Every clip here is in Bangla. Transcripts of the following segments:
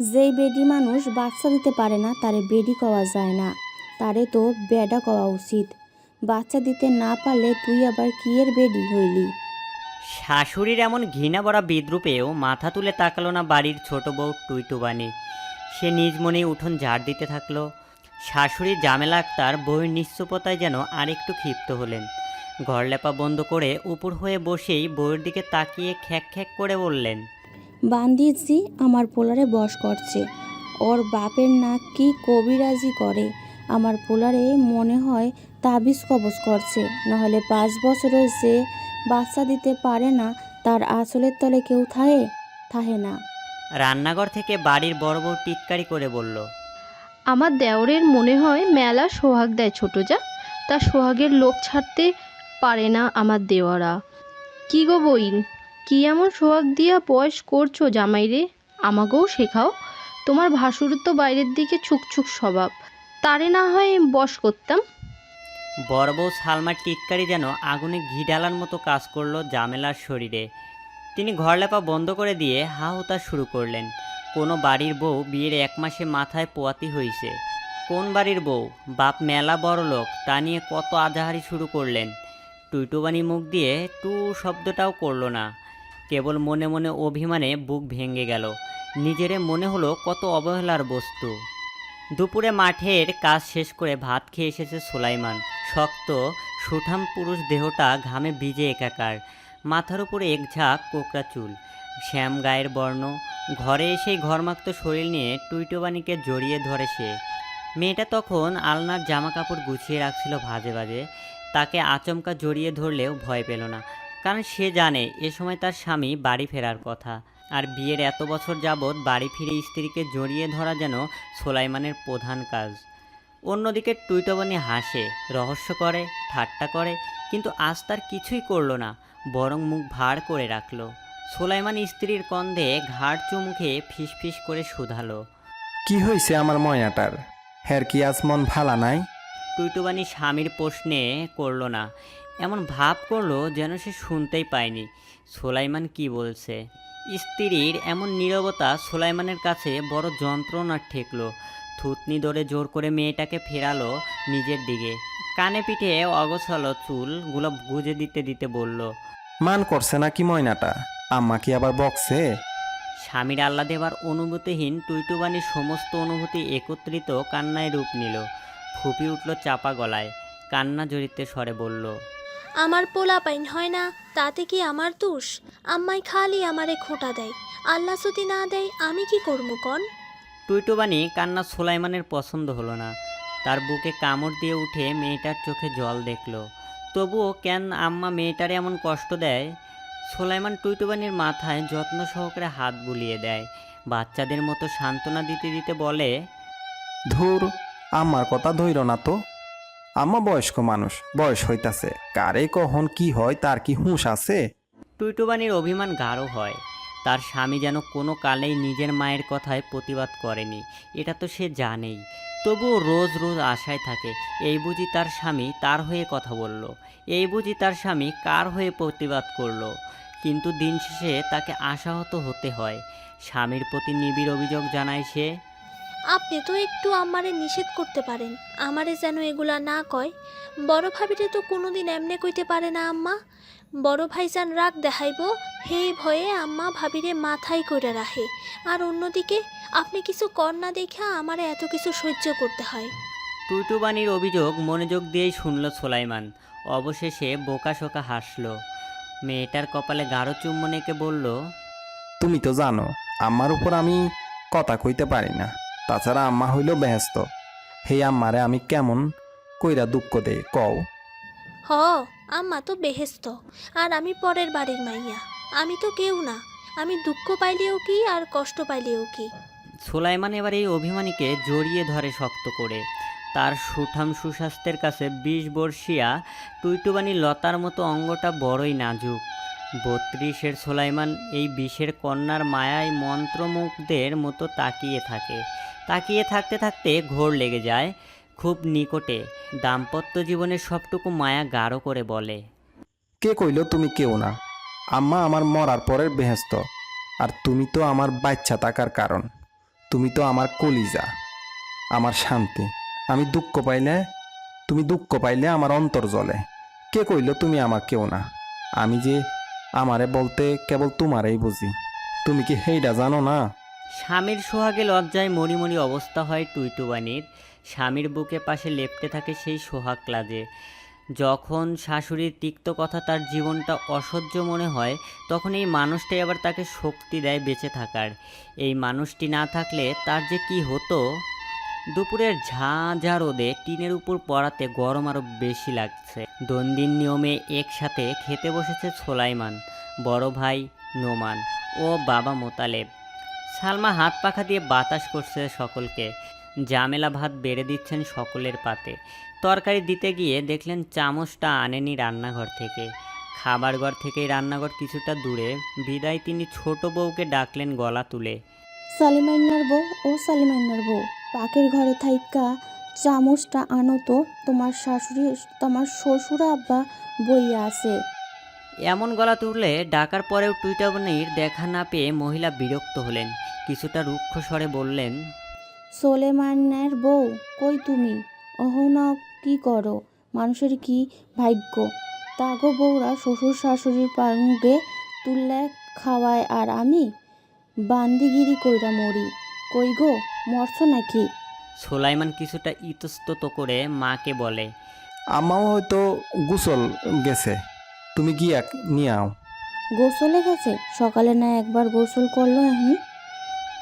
যেই বেডি মানুষ বাচ্চা দিতে পারে না তারে বেডি কওয়া যায় না, তারে তো বেডা কওয়া উচিত। বাচ্চা দিতে না পারলে তুই আবার কি এর বেডি হইলি? শাশুড়ির এমন ঘৃণা ভরা বিদ্রূপেও মাথা তুলে তাকালো না বাড়ির ছোট বউ টুইটুবানি। সে নিজ মনেই উঠোন ঝাড় দিতে থাকলো। শাশুড়ির জামেলা আক্তার বউয়ের নিশ্চুপতায় যেন আরেকটু ক্ষিপ্ত হলেন। ঘর লেপা বন্ধ করে উপর হয়ে বসেই বউয়ের দিকে তাকিয়ে খ্যাক খ্যাক করে বললেন, বান্দিজি আমার পোলারে বশ করছে, ওর বাপের নাক কি কবিরাজি করে। আমার পোলারে মনে হয় তাবিজ কবজ করছে, নাহলে 5 বছরের যে বাচ্চা দিতে পারে না তার আঁচলের তলে কেউ থাহে থাহে না। রান্নাঘর থেকে বাড়ির বড় বউ টিটকারি করে বলল, আমার দেওরের মনে হয় মেলা সোহাগ দেয় ছোট যা, তার সোহাগের লোভ ছাড়তে পারে না আমার দেওয়ারা। কি গো বইন, কি এমন সোহাগ দিয়া বয়স করছো জামাইরে? আমাকেও শেখাও। তোমার ভাসুর তো বাইরের দিকে ছুকছুক স্বভাব, তারে না হয় বশ করতাম। বড় বউ সালমার টিটকারি যেন আগুনে ঘি ডালার মতো কাজ করলো জামেলার শরীরে। তিনি ঘর লেপা বন্ধ করে দিয়ে হা হুতাশ শুরু করলেন। কোনো বাড়ির বউ বিয়ের 1 মাসে মাথায় পোয়াতি হইছে। কোন বাড়ির বউ বাপ মেলা বড় লোক, তা নিয়ে কত আজাহারি শুরু করলেন। টুইটুবানি মুখ দিয়ে টু শব্দটাও করল না, কেবল মনে মনে অভিমানে বুক ভেঙে গেল। নিজেরে মনে হলো কত অবহেলার বস্তু। দুপুরে মাঠের কাজ শেষ করে ভাত খেয়ে এসেছে সুলাইমান। শক্ত সুঠাম পুরুষ দেহটা ঘামে ভিজে একাকার, মাথার উপরে এক ঝাঁক কোকড়া চুল, শ্যাম গায়ের বর্ণ। ঘরে এসেই ঘরমাক্ত শরীর নিয়ে টুইটুবানিকে জড়িয়ে ধরে সে। মেয়েটা তখন আলনার জামা কাপড় গুছিয়ে রাখছিল ভাজে ভাজে। তাকে আচমকা জড়িয়ে ধরলেও ভয় পেল না, কারণ সে জানে এ সময় তার স্বামী বাড়ি ফেরার কথা। আর বিয়ের এত বছর যাবৎ বাড়ি ফিরে স্ত্রীকে জড়িয়ে ধরা যেন সোলাইমানের প্রধান কাজ। অন্যদিকে টুইটুবানি হাসে, রহস্য করে, ঠাট্টা করে, কিন্তু আজ তার কিছুই করল না, বরং মুখ ভার করে রাখল। সোলাইমান স্ত্রীর কন্ধে ঘাড় চুমুখে ফিসফিস করে শুধালো, কি হয়েছে আমার ময়নাটার? হ্যার কি আজ মন ভালা নাই? টুইটুবানি স্বামীর প্রশ্নে করল না, এমন ভাব করলো যেন সে শুনতেই পায়নি সোলাইমান কি বলছে। স্ত্রীর এমন নীরবতা সোলাইমানের কাছে বড় যন্ত্রণার ঠেকল। থুতনি ধরে জোর করে মেয়েটাকে ফেরালো নিজের দিকে। কানে পিঠে অগোছালো চুলগুলো গুজে দিতে দিতে বলল, মান করছে নাকি ময়নাটা? আম্মা কি আবার বকছে? স্বামীর আল্লাহ দেবার অনুভূতিহীন টুইটুবানির সমস্ত অনুভূতি একত্রিত কান্নায় রূপ নিল। ফুপি উঠল চাপা গলায়, কান্না জড়িতে স্বরে বলল, আমার পোলাপাইন হয় না তাতে কি আমার দোষ? আম্মাই খালি আমারে খোঁটা দেয়, আল্লাহ যদি না দেয় আমি কি করবো কন? টুইটুবানি কান্না সুলাইমানের পছন্দ হলো না। তার বুকে কামড় দিয়ে উঠে মেয়েটার চোখে জল দেখল। তবুও কেন আম্মা মেয়েটার এমন কষ্ট দেয়? সুলাইমান টুইটুবানির মাথায় যত্ন সহকারে হাত বুলিয়ে দেয়, বাচ্চাদের মতো সান্ত্বনা দিতে দিতে বলে, ধুর, আম্মার কথা ধইর না তো। আম্মা বয়স্ক মানুষ, বয়স হইতাছে, কারে কখন কি হয় তার কি হুঁশ আছে? টুইটুবানির অভিমান গাঢ় হয়। তার স্বামী যেন কোনো কালেই নিজের মায়ের কথায় প্রতিবাদ করেনি, এটা তো সে জানেই। তবুও রোজ রোজ আশায় থাকে, এই বুঝি তার স্বামী তার হয়ে কথা বলল, এই বুঝি তার স্বামী কার হয়ে প্রতিবাদ করল। কিন্তু দিন শেষে তাকে আশাহত হতে হয়। স্বামীর প্রতি নিবিড় অভিযোগ জানায় সে। আপনি তো একটু আমারে নিষেধ করতে পারেন, আমারে যেন এগুলা না কয়। বড় ভাবিরে তো কোনোদিন এমনে কইতে পারে না আম্মা। বড় ভাইজান রাগ দেখাইব, হেই ভয়ে আম্মা ভাবিরে মাথায় করে রাখে। আর অন্যদিকে আপনি কিছু কর না দেখা আমারে এত কিছু সহ্য করতে হয়। টুইটুবানির অভিযোগ মনোযোগ দিয়েই শুনল সুলাইমান। অবশেষে বোকাশোকা হাসল। মেয়েটার কপালে গাঢ় চুম্বন এঁকে বলল, তুমি তো জানো আম্মার উপর আমি কথা কইতে পারি না। তাছাড়া আম্মা হইল বেহেস্ত, হেই আম্মারে আমি কেমন কইরা দুঃখ দেই কও? হ, আম্মা তো বেহেস্ত, আর আমি পরের বাড়ির মাইয়া। আমি তো কেউ না, আমি দুঃখ পাইলেও কি আর কষ্ট পাইলেও কি। সুলাইমান এবার এই অভিমানীকে জড়িয়ে ধরে শক্ত করে। তার সুঠাম সুস্বাস্থ্যের কাছে 20 বর্ষীয়া টুইটুবানি লতার মতো অঙ্গটা বড়ই নাজুক। 32-এর সুলাইমান এই 20-এর কন্যার মায়ায় মন্ত্রমুগ্ধের মতো তাকিয়ে থাকে। তাকিয়ে থাকতে থাকতে ঘোর লেগে যায়। খুব নিকটে দাম্পত্য জীবনের সবটুকু মায়া গাঢ় করে বলে, কে কইল তুমি কেউ না? আম্মা আমার মরার পরের বেহেস্ত, আর তুমি তো আমার বাচ্চা থাকার কারণ। তুমি তো আমার কলিজা, আমার শান্তি। আমি দুঃখ পাইলে, তুমি দুঃখ পাইলে আমার অন্তর জ্বলে। কে কইল তুমি আমার কেউ না? আমি যে আমারে বলতে কেবল তোমারই বুঝি। তুমি কি হেইডা জানো না? স্বামীর সোহাগে লজ্জায় মরিমরি অবস্থা হয় টুইটুবানির। স্বামীর বুকে পাশে লেপ্টে থাকে সেই সোহাগ লাজে। যখন শাশুড়ির তিক্ত কথা তার জীবনটা অসহ্য মনে হয়, তখন এই মানুষটাই আবার তাকে শক্তি দেয় বেঁচে থাকার। এই মানুষটি না থাকলে তার যে কি হতো। দুপুরের ঝাঁঝা রোদে টিনের উপর পড়াতে গরম আরও বেশি লাগছে। দৈনন্দিন নিয়মে একসাথে খেতে বসেছে সোলাইমান, বড় ভাই নোমান ও বাবা মোতালেব। সালমা হাত পাখা দিয়ে বাতাস করছে সকলকে। জামেলা ভাত বেড়ে দিচ্ছেন সকলের পাতে। তরকারি দিতে গিয়ে দেখলেন চামচটা আনেনি রান্নাঘর থেকে। খাবার ঘর থেকেই রান্নাঘর কিছুটা দূরে, বিদায় তিনি ছোট বউকে ডাকলেন গলা তুলে। সালিমাইন্নার বউ, ও সালিমাইন্নার বউ, পাকের ঘরে থাইকা চামচটা আনো তো, তোমার শাশুড়ি, তোমার শ্বশুর আব্বা বইয়া আছে। এমন গলা তুললে ডাকার পরেও টুইটাবনির দেখা না পেয়ে মহিলা বিরক্ত হলেন। কিছুটা রুক্ষ স্বরে বললেন, সোলেমানের বউ, কই তুমি? অহনা কি করো? মানুষের কি ভাগ্য, তাগো বউরা শ্বশুর শাশুড়ির পাঙ্গে তুললে খাওয়ায়, আর আমি বান্দিগিরি কইরা মরি। কই গো, মরছ নাকি? সোলাইমান কিছুটা ইতস্তত করে মাকে বলে, আম্মাও হয়তো গোসল গেছে, তুমি গিয়া নিয়ে আও। গোসলে গেছে? সকালে না একবার গোসল করলো এখন?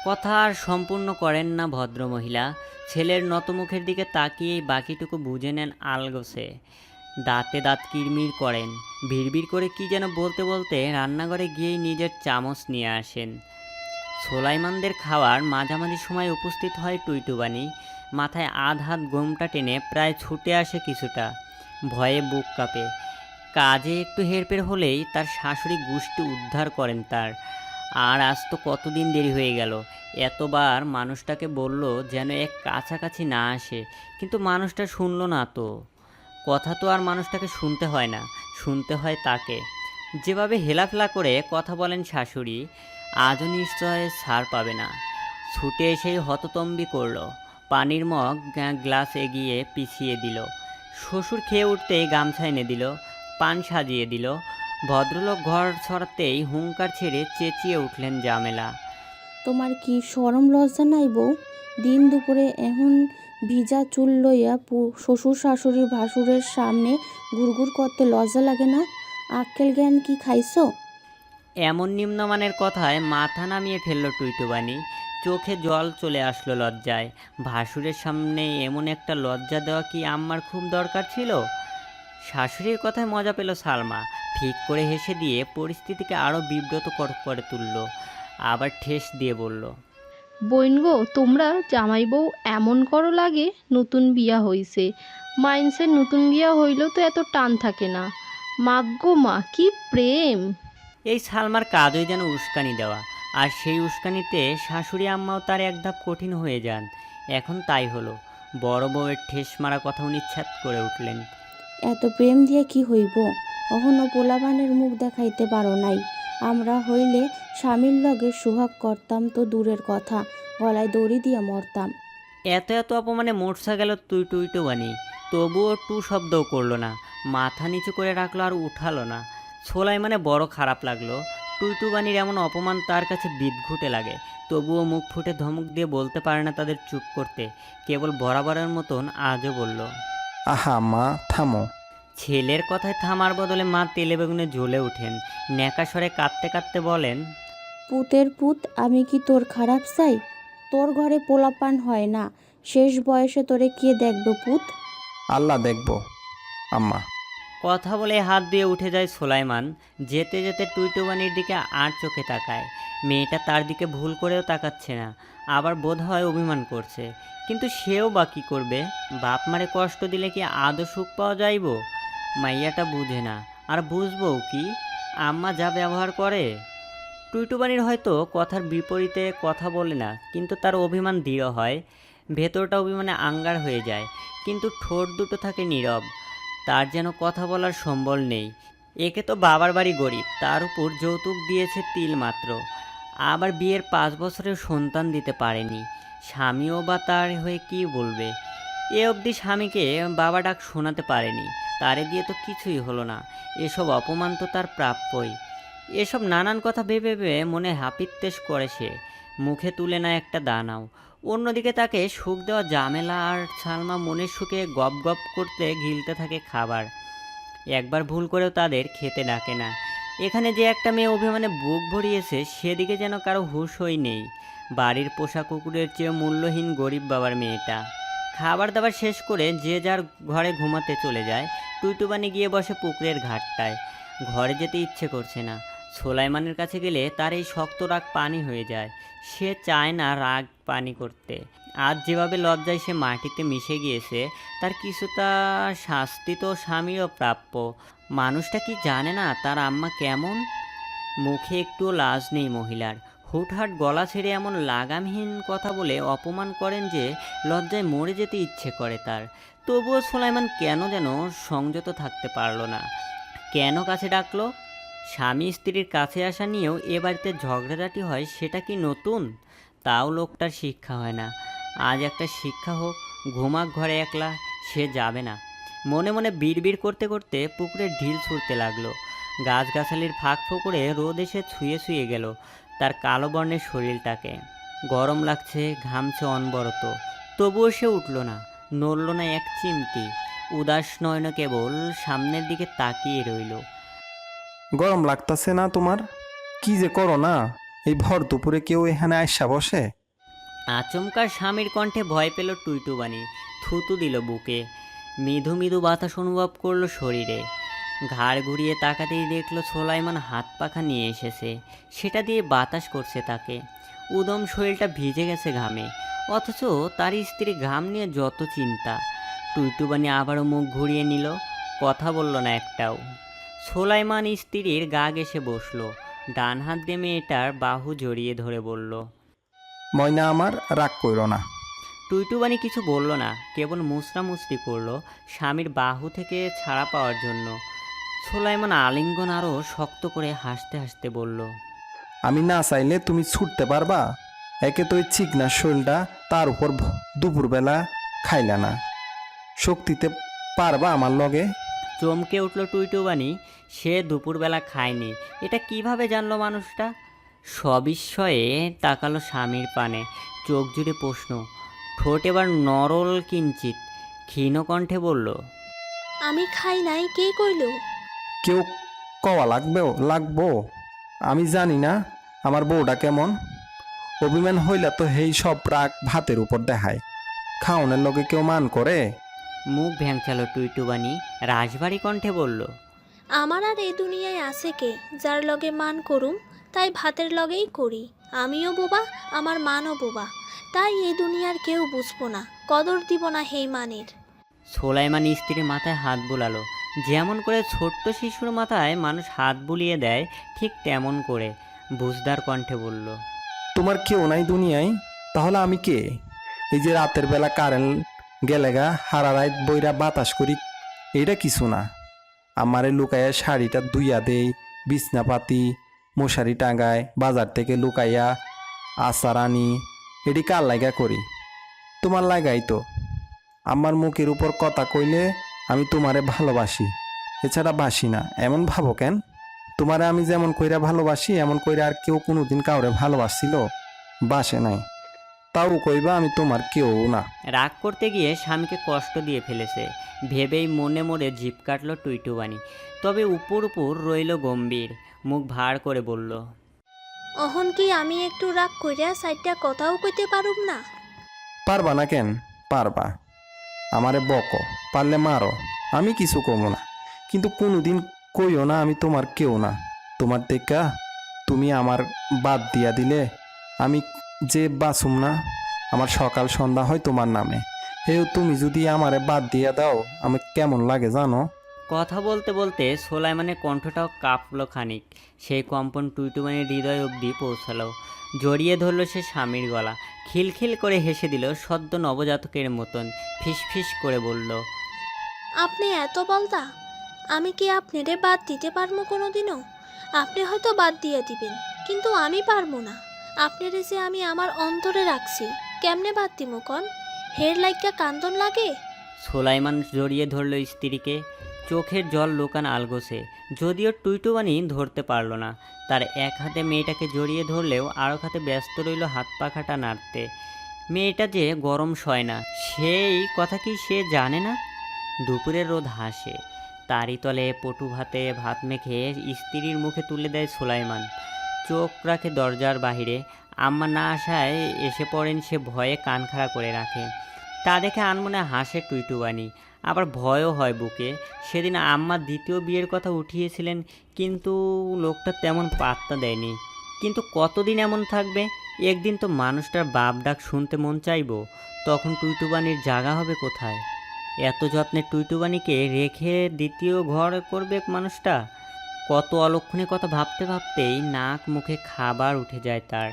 কথা আর সম্পূর্ণ করেন না ভদ্রমহিলা। ছেলের নতমুখের দিকে তাকিয়েই বাকিটুকু বুঝে নেন আলগোছে। দাঁতে দাঁত কিরমির করেন। ভিড়বিড় করে কি যেন বলতে বলতে রান্নাঘরে গিয়েই নিজের চামচ নিয়ে আসেন। সোলাইমানদের খাওয়ার মাঝামাঝি সময় উপস্থিত হয় টুইটুবানি। মাথায় আধ হাত গোমটা টেনে প্রায় ছুটে আসে কিছুটা। ভয়ে বুক কাঁপে। কাজে একটু হেরফের হলেই তার শাশুড়ি গোষ্ঠী উদ্ধার করেন তার। আর আজ তো কতদিন দেরি হয়ে গেল। এতবার মানুষটাকে বলল যেন এক কাছাকাছি না আসে, কিন্তু মানুষটা শুনল না তো। কথা তো আর মানুষটাকে শুনতে হয় না, শুনতে হয় তাকে। যেভাবে হেলাফেলা করে কথা বলেন শাশুড়ি, আজও নিশ্চয় ছাড় পাবে না। ছুটে এসেই হততম্বি করল। পানির মগ গ্লাস এগিয়ে পিছিয়ে দিল। শ্বশুর খেয়ে উঠতেই গামছা এনে দিল, পান সাজিয়ে দিল। ভদ্রলোক ঘর ছড়াতেই হুঙ্কার ছেড়ে চেঁচিয়ে উঠলেন জামেলা। তোমার কি শরম লজ্জা নাই বউ? দিন দুপুরে এখন ভিজা চুল লইয়া শ্বশুর শাশুড়ি ভাসুরের সামনে ঘুরঘুর করতে লজ্জা লাগে না? আক্কেল জ্ঞান কি খাইছো? এমন নিম্নমানের কথায় মাথা নামিয়ে ফেলল টুইটুবানি। চোখে জল চলে আসলো লজ্জায়। ভাসুরের সামনে এমন একটা লজ্জা দেওয়া কি আম্মার খুব দরকার ছিল? শাশুড়ির কথায় মজা পেল সালমা। ফিক করে হেসে দিয়ে পরিস্থিতিকে আরও বিব্রত করে তুলল। আবার ঠেস দিয়ে বলল, বইন গো, তোমরা জামাই বউ এমন করো লাগে নতুন বিয়া হইছে। মাইন্সের নতুন বিয়া হইলেও তো এত টান থাকে না। মাগ্গো মা, কি প্রেম! এই সালমার কাজই যেন উস্কানি দেওয়া। আর সেই উস্কানিতে শাশুড়ি আম্মাও তার এক ধাপ কঠিন হয়ে যান। এখন তাই হলো। বড় বউয়ের ঠেস মারা কথা উনি ছ্যাত করে উঠলেন। এত প্রেম দিয়ে কি হইব? অহনো পোলাপানের মুখ দেখাইতে পারো নাই। আমরা হইলে স্বামীর লগে সুহাগ করতাম তো দূরের কথা, গলায় দড়ি দিয়ে মরতাম। এত এত অপমানে মূর্ছা গেল টুইটুবানি। তবুও টু শব্দও করলো না। মাথা নিচু করে রাখলো আর উঠালো না। সোলাইমানে বড় খারাপ লাগলো। টুইটুবানির এমন অপমান তার কাছে বিদঘুটে লাগে। তবুও মুখ ফুটে ধমক দিয়ে বলতে পারে না তাদের চুপ করতে। কেবল বরাবরের মতন আজও বলল, আহা মা, থামো। ছেলের কথায় থামার বদলে মা তেলে বেগুনে জ্বলে উঠেন। ন্যাকা স্বরে কাঁদতে কাঁদতে বলেন, পুতের পুত, আমি কি তোর খারাপ চাই? তোর ঘরে পোলাপান হয় না, শেষ বয়সে তোরে কে দেখবে পুত? আল্লাহ দেখবো আম্মা। কথা বলে হাত দিয়ে উঠে যায় সোলাইমান। যেতে যেতে টুইটুবানির দিকে আর চোখে তাকায়। মেয়েটা তার দিকে ভুল করেও তাকাচ্ছে না, আবার বোধ হয় অভিমান করছে। কিন্তু সেও বা কী করবে? বাপ মারে কষ্ট দিলে কি আদৌ সুখ পাওয়া যাইব? মাইয়াটা বুঝে না, আর বুঝবো কি? আম্মা যা ব্যবহার করে। টুইটুবানির হয়তো কথার বিপরীতে কথা বলে না, কিন্তু তার অভিমান দৃঢ় হয়। ভেতরটা অভিমানে আঙ্গার হয়ে যায়, কিন্তু ঠোঁট দুটো থাকে নীরব। তার যেন কথা বলার সম্বল নেই। একে তো বাবার বাড়ি গরিব, তার উপর যৌতুক দিয়েছে তিল মাত্র। আবার বিয়ের 5 বছরের সন্তান দিতে পারেনি। স্বামীও বা তার হয়ে কী বলবে। এ অবধি স্বামীকে বাবা ডাক শোনাতে পারেনি, তারে দিয়ে তো কিছুই হলো না। এসব অপমান তো তার প্রাপ্যই। এসব নানান কথা ভেবে ভেবে মনে হাপিত্যেশ করে সে, মুখে তুলে না একটা দানাও। অন্যদিকে তাকে সুখ দেওয়া জামেলা আর সালমা মনের সুখে গপ গপ করতে গিলতে থাকে খাবার। একবার ভুল করেও তাদের খেতে ডাকে না। এখানে যে একটা মেয়ে অভিমানে বুক ভরিয়েছে সেদিকে যেন কারো হুঁশই নেই। বাড়ির পোষা কুকুরের চেয়ে মূল্যহীন গরিব বাবার মেয়েটা। খাবার দাবার শেষ করে যে যার ঘরে ঘুমাতে চলে যায়। টুইটুবানি গিয়ে বসে পুকুরের ঘাটটায়। ঘরে যেতে ইচ্ছে করছে না। সোলাইমানের কাছে গেলে তার এই শক্ত রাগ পানি হয়ে যায়। সে চায় না রাগ পানি করতে। আজ যেভাবে লজ্জায় সে মাটিতে মিশে গিয়েছে, তার কিছুটা শাস্তি তো স্বামীরও প্রাপ্য। মানুষটা কি জানে না তার আম্মা কেমন? মুখে একটুও লাজ নেই মহিলার। হুটহাট গলা ছেড়ে এমন লাগামহীন কথা বলে অপমান করেন যে লজ্জায় মরে যেতে ইচ্ছে করে তার। তবুও সোলাইমান কেন যেন সংযত থাকতে পারল না। কেন কাছে ডাকলো? স্বামী স্ত্রীর কাছে আসা নিয়েও এ বাড়িতে ঝগড়াঝাটি হয়, সেটা কি নতুন? তাও লোকটার শিক্ষা হয় না। আজ একটা শিক্ষা হোক। ঘুমাক ঘরে একলা, সে যাবে না। মনে মনে বিড়বিড় করতে করতে পুকুরে ঢিল ছুঁড়তে লাগলো। গাছগাছালির ফাঁক ফোকরে রোদ এসে ছুঁয়ে ছুঁয়ে গেল তার কালো বর্ণের শরীরটাকে। গরম লাগছে, ঘামছে অনবরত। তবুও সে উঠল না, নড়ল না এক চিমটি। উদাস নয়নে কেবল সামনের দিকে তাকিয়ে রইল। গরম লাগতাছে না তোমার? কি যে করো না, এই ভর দুপুরে কেউ এখানে আইসা বসে? আচমকা স্বামীর কণ্ঠে ভয় পেল টুইটুবানি। থুতু দিল বুকে। মৃদু মৃদু বাতাস অনুভব করলো শরীরে। ঘাড় ঘুরিয়ে তাকাতেই দেখলো সোলাইমান হাত পাখা নিয়ে এসেছে। সেটা দিয়ে বাতাস করছে তাকে। উদম শরীরটা ভিজে গেছে ঘামে, অথচ তার স্ত্রী ঘাম নিয়ে যত চিন্তা। টুইটুবানি আবারও মুখ ঘুরিয়ে নিল, কথা বলল না একটাও। সোলাইমান স্ত্রীর গা ঘেঁষে বসলো, ডান হাত দিয়ে মেয়েটার বাহু জড়িয়ে ধরে বলল, ময়না আমার, রাগ কইরো না। টুইটুবানি কিছু বলল না, কেবল মুচড়ামুচড়ি করলো স্বামীর বাহু থেকে ছাড়া পাওয়ার জন্য। সোলাইমান আলিঙ্গন আরও শক্ত করে হাসতে হাসতে বলল, আমি না চাইলে তুমি ছুটতে পারবা? একে তো চিকনা শরীরটা, তার উপর দুপুরবেলা খাইলা না। শক্তিতে পারবা আমার লগে? চমকে উঠল টুইটুবানি। সে দুপুরবেলা খায়নি, এটা কিভাবে জানলো মানুষটা? সবিস্ময়ে তাকালো স্বামীর পানে, চোখ জুড়ে প্রশ্ন। ঠোঁট এবার নরল কিঞ্চিত, ক্ষীণ কণ্ঠে বলল, আমি খাই নাই, কে কইল? কেউ কওয়া লাগবো? আমি জানি না আমার বউটা কেমন। অভিমান হইলা তো হেই সব রাগ ভাতের উপর দেখায়। খাওনের লগে কেউ মান করে? মুখ ভ্যাংচালো টুইটুবানি, রাশভারী কণ্ঠে বলল, আমার আর এই দুনিয়ায় আছে কে যার লগে মান করুম? তাই ভাতের লগেই করি। আমিও বোবা, আমার মানও বোবা। তাই এই দুনিয়ার কেউ বুঝবো না, কদর দিব না হেই মানের। সোলাইমান স্ত্রীর মাথায় হাত বুলালো। যেমন করে ছোট্ট শিশুর মাথায় মানুষ হাত বুলিয়ে দেয়, ঠিক তেমন করে বুঝদার কণ্ঠে বলল, তোমার কেউ নাই দুনিয়ায়? তাহলে আমি কে? এই যে রাতের বেলা কারেন্ট গেলেগা হারা রাত বইরা বাতাস করি, এটা কিছু না। আমারে লুকাইয়া শাড়িটা ধুইয়া দেই, বিছনাপাতি মশারি টাঙায়, বাজার থেকে লুকাইয়া আচার আনি, এটি কার লাগা করি? তোমার লাগাই তো। আমার মুখের উপর কথা কইলে আমি তোমারে ভালোবাসি, এছাড়া বাসি না, এমন ভাবো কেন? তোমারে আমি যেমন কইরা ভালোবাসি এমন কইরা আর কেউ কোনোদিন কাউরে ভালোবাসছিল? বাসে নাই। তাও কইবা আমি তোমার কেউ না। রাগ করতে গিয়ে স্বামীকে কষ্ট দিয়ে ফেলেছে ভেবেই মনে মনে জিভ কাটল টুইটুবানি। তবে উপর উপর রইল গম্ভীর, মুখ ভার করে বলল, অহন কি আমি একটু রাগ কইরা সাইডটা কথাও কইতে পারুম না? পারবা না কেন? পারবা। আমারে বকো, পারলে মারো, আমি কিছু কমো না। কিন্তু কোনোদিন কইও না আমি তোমার কেউ না। তোমার দেখা তুমি আমার বাদ দিয়া দিলে আমি যে বাঁচুম না। আমার সকাল সন্ধ্যা হয় তোমার নামে। হেউ তুমি যদি আমারে বাদ দিয়া দাও আমি কেমন লাগে জানো? কথা বলতে বলতে সোলাইমানের কণ্ঠটাও কাঁপল খানিক। সেই কম্পন টুইটুবানির হৃদয় অবধি পৌঁছালো। জড়িয়ে ধরল সে স্বামীর গলা, খিলখিল করে হেসে দিল সদ্য নবজাতকের মতন। ফিসফিস করে বলল, আপনি এত বলতা? আমি কি আপনারে বাদ দিতে পারবো কোনোদিনও? আপনি হয়তো বাদ দিয়ে দিবেন, কিন্তু আমি পারবো না। আপনারে যে আমি আমার অন্তরে রাখছি, কেমনে বাদ দিমু কন? হের লাইগা কান্দন লাগে? সোলাইমান জড়িয়ে ধরল স্ত্রীকে, চোখের জল লুকান আলগোছে। যদিও টুইটুবানি ধরতে পারল না। তার এক হাতে মেয়েটাকে জড়িয়ে ধরলেও আরেক হাতে ব্যস্ত রইল হাত পাখাটা নাড়তে। মেয়েটা যে গরম সয় না, সেই কথা কি সে জানে না? দুপুরের রোদ হাসে, তারই তলে পটু ভাতে ভাত মেখে স্ত্রীর মুখে তুলে দেয় সোলাইমান। চোখ রাখে দরজার বাহিরে। আম্মা না আসায় এসে পড়েন, সে ভয়ে কান খাড়া করে রাখে। তা দেখে আনমনে হাসে টুইটুবানি, আবার ভয়ও হয় বুকে। সেদিন আম্মা দ্বিতীয় বিয়ের কথা উঠিয়েছিলেন, কিন্তু লোকটা তেমন পাত্তা দেয়নি। কিন্তু কতদিন এমন থাকবে? একদিন তো মানুষটার বাপ ডাক শুনতে মন চাইবো, তখন টুইটুবানির জায়গা হবে কোথায়? এত যত্নে টুইটুবানিকে রেখে দ্বিতীয় ঘর করবে মানুষটা? কত অলক্ষণে কথা ভাবতে ভাবতেই নাক মুখে খাবার উঠে যায় তার।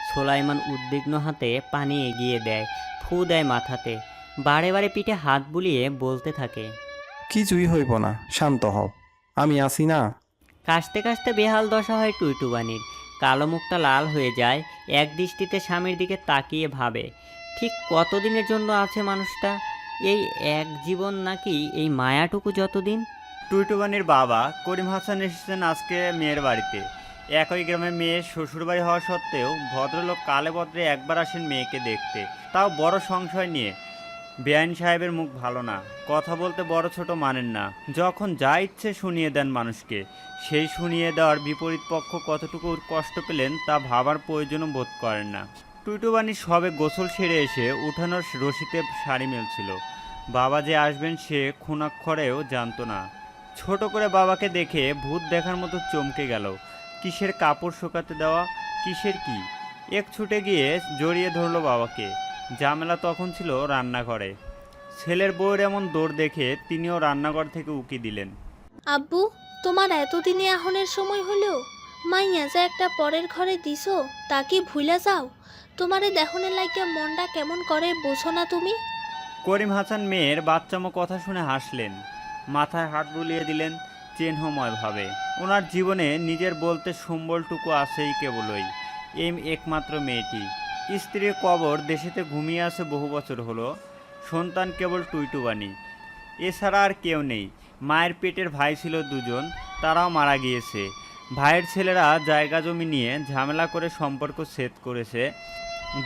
সোলাইমান উদ্বিগ্ন হাতে পানি এগিয়ে দেয়, ফু দেয় মাথাতে, বারে বারে পিঠে হাত বুলিয়ে বলতে থাকে, কিছুই হইব না, শান্ত হও, আমি আছি না। কাশতে কাশতে বেহাল দশা হয় টুইটুবানির। কালো মুখটা লাল হয়ে যায়, এক দৃষ্টিতে স্বামীর দিকে তাকিয়ে ভাবে, ঠিক কতদিনের জন্য আছে মানুষটা? এই এক জীবন নাকি এই মায়াটুকু যতদিন? টুইটুবানির বাবা করিম হাসান এসেছেন আজকে মেয়ের বাড়িতে। একই গ্রামে মেয়ের শ্বশুরবাড়ি হওয়া সত্ত্বেও ভদ্রলোক কালে বদ্রে একবার আসেন মেয়েকে দেখতে, তাও বড় সংশয় নিয়ে। বেআইন সাহেবের মুখ ভালো না, কথা বলতে বড় ছোট মানেন না, যখন যা ইচ্ছে শুনিয়ে দেন মানুষকে। সেই শুনিয়ে দেওয়ার বিপরীত পক্ষ কতটুকু কষ্ট পেলেন তা ভাবার প্রয়োজনও বোধ করেন না। টুইটুবানি সবে গোসল সেরে এসে উঠানোর রশিতে শাড়ি মেলছিল। বাবা যে আসবেন সে খুনাক্ষরেও জানতো না। ছোট করে বাবাকে দেখে ভূত দেখার মতো চমকে গেল। কিসের কাপড় শুকাতে দেওয়া, কিসের কি? এক ছুটে গিয়ে জড়িয়ে ধরল বাবাকে। ঝামেলা তখন ছিল রান্নাঘরে। ছেলের বউয়ের এমন দৌড় দেখে তিনিও রান্নাঘর থেকে উকি দিলেন। আব্বু, তোমার এতদিনে আহনের সময় হলো? মাইয়া যে একটা পরের ঘরে দিছো, তা কি ভুলে যাও? তোমারে দেহনের লাইগা মনটা কেমন করে বোঝো না তুমি? করিম হাসান মেয়ের বাচ্চামো কথা শুনে হাসলেন, মাথায় হাত বুলিয়ে দিলেন চিহ্নময়ভাবে। ওনার জীবনে নিজের বলতে সম্বলটুকু আছেই কেবলই এই একমাত্র মেয়েটি। স্ত্রীর কবর দেশেতে ঘুমিয়ে আছে বহু বছর হলো। সন্তান কেবল টুইটুবানি, এছাড়া আর কেউ নেই। মায়ের পেটের ভাই ছিল দুজন, তারাও মারা গিয়েছে। ভাইয়ের ছেলেরা জায়গা জমি নিয়ে ঝামেলা করে সম্পর্ক ছেদ করেছে।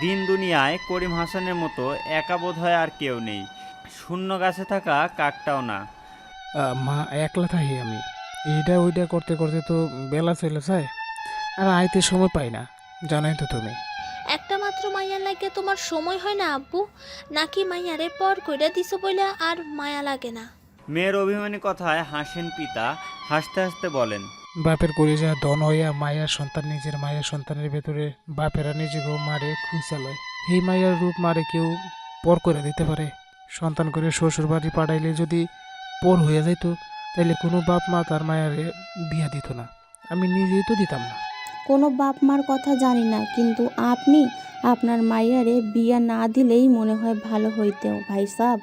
দিন দুনিয়ায় করিম হাসানের মতো একা বোধ হয় আর কেউ নেই। শূন্য গাছে থাকা কাকটাও না। মা একলা থাকি আমি, এইটা ওইটা করতে করতে তো বেলা চলে যায়, আর আইতে সময় পাই না, জানাই তো তুমি। একটা মাত্র মাইয়ার লাগে তোমার সময় হয় না আব্বু? নাকি মাইয়ারে পর কইরা দিছো বইলা আর মায়া লাগে না? মেয়ের অভিমানী কথায় হাসেন পিতা, হাসতে হাসতে বলেন, বাপের কলিজা ধন হইয়া মায়ের সন্তান নিজের মায়ের সন্তানের ভেতরে বাপেরা নিজেকেও মারে খুঁজা লয়। এই মায়ের রূপ মারে কেউ পর করে দিতে পারে? সন্তান করে শ্বশুর বাড়ি পাঠাইলে যদি পর হইয়া যাইতো, তাইলে কোনো বাপ মা তার মায়ের বিয়া দিত না, আমি নিজেই তো দিতাম না। কোনো বাপ মার কথা জানি না, কিন্তু আপনি আপনার মাইয়ারে বিয়া না দিলেই মনে হয় ভালো হইতো ভাই সাব।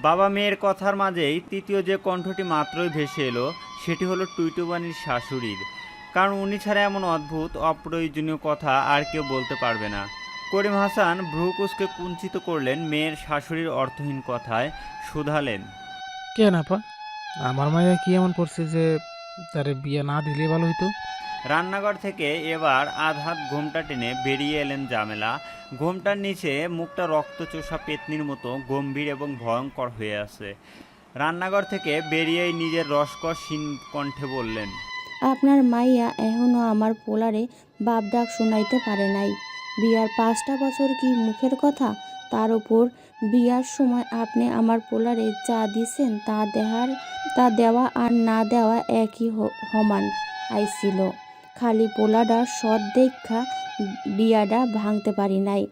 বাবা মেয়ের কথার মাঝেই তৃতীয় যে কণ্ঠটি মাত্রই ভেসে এলো, সেটি হলো টুইটুবানির শাশুড়ির। কারণ উনি ছাড়া এমন অদ্ভুত অপ্রয়োজনীয় কথা আর কেউ বলতে পারবে না। করিম হাসান ভ্রুকুচকে কুঞ্চিত করলেন মেয়ের শাশুড়ির অর্থহীন কথায়, শুধালেন, কেন আপা, আমার মায়া কি এমন করছে যে তারে বিয়া না দিলে ভালো হইতো? রান্নাঘর থেকে এবার আধ হাত ঘোমটা টেনে বেরিয়ে এলেন জামেলা। ঘোমটার নিচে মুখটা রক্তচোষা পেতনির মতো গম্ভীর এবং ভয়ঙ্কর হয়ে আছে। রান্নাঘর থেকে বেরিয়েই নিজের রসকসহীন কণ্ঠে বললেন, আপনার মাইয়া এখনও আমার পোলারে বাপ ডাক শোনাইতে পারে নাই। বিয়ার 5টা বছর কি মুখের কথা? তার উপর বিয়ার সময় আপনি আমার পোলারে যা দিছেন তা দেওয়া আর না দেওয়া একই সমান আইছিল। খালি পোলাডা সৎ দেখা বিয়াডা ভাঙতে পারি নাই।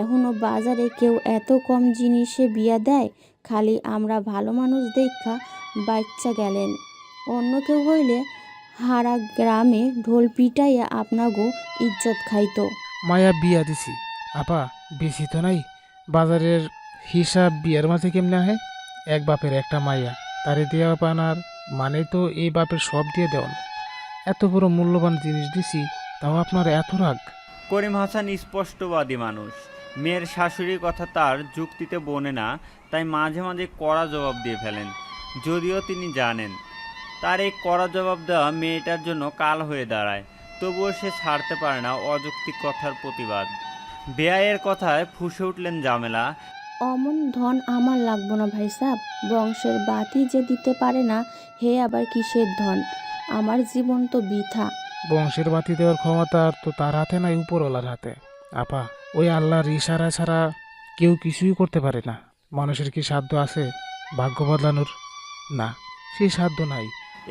এখনও বাজারে কেউ এত কম জিনিসে বিয়া দেয়? খালি আমরা ভালো মানুষ দেখা বাচ্চা গেলেন। অন্য কেউ হইলে হারা গ্রামে ঢোল পিটাইয়া আপনাগো ইজ্জত খাইতো। মায়া বিয়া দিছি আপা, বেশি তো নাই। বাজারের হিসাব বিয়ার মাঝে কেমনে আহে? এক বাপের একটা মাইয়া, তারে দেওয়া পানার মানে তো এই বাপের সব দিয়ে দেওয়ান। এত বড় মূল্যবান জিনিস দিছি, তাও আপনার এত রাগ? করিম হাসান স্পষ্টবাদী মানুষ। মেয়ের শাশুড়ির কথা তার যুক্তিতে বনে না, তাই মাঝে মাঝে কড়া জবাব দিয়ে ফেলেন। যদিও তিনি জানেন তার এই কড়া জবাব দেওয়া মেয়েটার জন্য কাল হয়ে দাঁড়ায়, তবুও সে ছাড়তে পারে না অযৌক্তিক কথার প্রতিবাদ। বেয়াইয়ের কথায় ফুঁসে উঠলেন জামেলা। অমন ধন আমার লাগবো না ভাই সাব, বংশের বাতি যে দিতে পারে না হে আবার কিসের ধন, আমার জীবন তো বৃথা। বংশের বাতি দেওয়ার ক্ষমতা আর তো তার হাতে নাই, উপরওয়ালার হাতে। আপা, ওই আল্লাহর ইশারা ছাড়া কেউ কিছুই করতে পারে না। মানুষের কি সাধ্য আছে ভাগ্য বদলানোর? না, সেই সাধ্য নাই।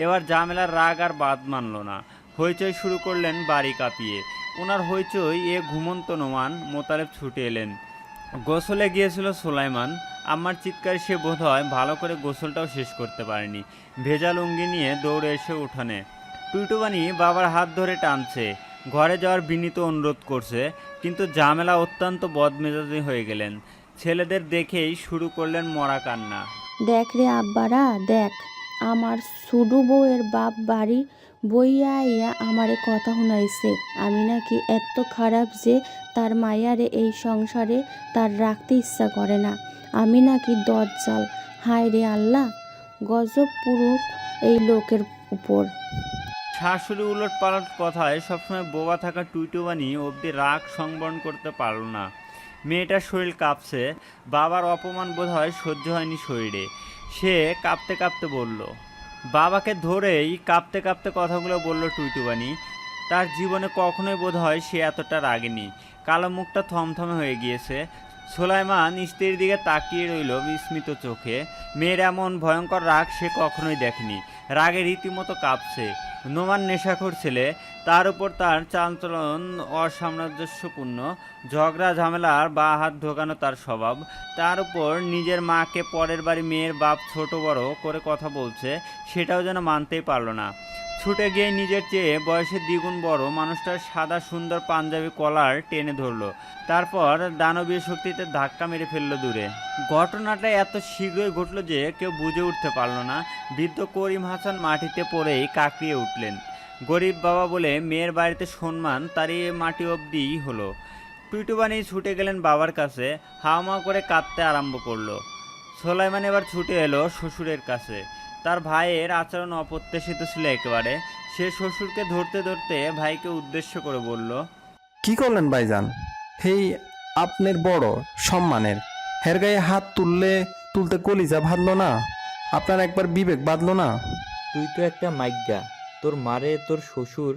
এবার জামেলার রাগ আর বাদ মানল না, হইচই শুরু করলেন বাড়ি কাঁপিয়ে। ওনার হইচই এ ঘুমন্ত নোমান মোতালেব ছুটে এলেন। গোসলে গিয়েছিল সুলাইমান। আম্মার চিৎকার সে বোধ হয় ভালো করে গোসলটাও শেষ করতে পারেনি। ভেজা লুঙ্গি নিয়ে দৌড়ে এসে উঠানে। টুইটুবানি বাবার হাত ধরে টানছে, ঘরে যাওয়ার বিনীত অনুরোধ করছে, কিন্তু জামেলা অত্যন্ত বদমেজাজি হয়ে গেলেন। ছেলেদের দেখেই শুরু করলেন মরা কান্না। দেখ রে আব্বারা দেখ, আমার সুডু বউয়ের বাপ বাড়ি বইয়া আইয়া আমারে কথা শুনাইছে আমি নাকি এত খারাপ যে তার মায়ারে এই সংসারে তার রাখতে ইচ্ছা করে না, আমি নাকি দজ্জাল। হায় রে আল্লাহ, গজব পুরুক এই লোকের উপর। শাশুড়ি উলট পালট কথায় সবসময় বোবা থাকা টুইটুবানি অবধি রাগ সংবরণ করতে পারল না। মেয়েটার শরীর কাঁপছে, বাবার অপমান বোধ হয় সহ্য হয়নি শরীরে। সে কাঁপতে কাঁপতে বলল, বাবাকে ধরেই কাঁপতে কাঁপতে কথাগুলো বলল টুইটুবানি। তার জীবনে কখনোই বোধ হয় সে এতটা রাগেনি। কালো মুখটা থমথমে হয়ে গিয়েছে। সুলাইমান স্ত্রীর দিকে তাকিয়ে রইল বিস্মিত চোখে। মেয়ের এমন ভয়ঙ্কর রাগ সে কখনোই দেখেনি। রাগে রীতিমতো কাঁপছে। নোমান নেশাখোর ছেলে, তার উপর তার চাঞ্চলন অসামঞ্জস্যপূর্ণ। ঝগড়া ঝামেলার বা হাত ঢোকানো তার স্বভাব। তার উপর নিজের মাকে পরের বাড়ি মেয়ের বাপ ছোট বড় করে কথা বলছে, সেটাও যেন মানতেই পারল না। ছুটে গিয়ে নিজের চেয়ে বয়সে দ্বিগুণ বড় মানুষটার সাদা সুন্দর পাঞ্জাবি কলার টেনে ধরল, তারপর দানবীয় শক্তিতে ধাক্কা মেরে ফেললো দূরে। ঘটনাটা এত শীঘ্রই ঘটল যে কেউ বুঝে উঠতে পারল না। বৃদ্ধ করিম হাসান মাটিতে পড়েই কাঁকড়িয়ে উঠলেন। গরিব বাবা বলে মেয়ের বাড়িতে সম্মান তারই মাটি অবধিই হলো। টুইটুবানি ছুটে গেলেন বাবার কাছে, হাওমা করে কাঁদতে আরম্ভ করলো। সোলাইমান এবার ছুটে এলো শ্বশুরের কাছে। তার ভাইয়ের আচরণ অপ্রত্যাশিত ছিল একেবারে। সে শ্বশুরকে ধরতে ধরতে ভাইকে উদ্দেশ্য করে বলল, কি করলেন ভাইজান? হেই আপনার বড় সম্মানের, হের গায়ে হাত তুলতে কলিজা বাঁধলো না? আপনার একবার বিবেক বাঁধলো না? তুই তো একটা মাইজ্ঞা, তোর মারে তোর শ্বশুর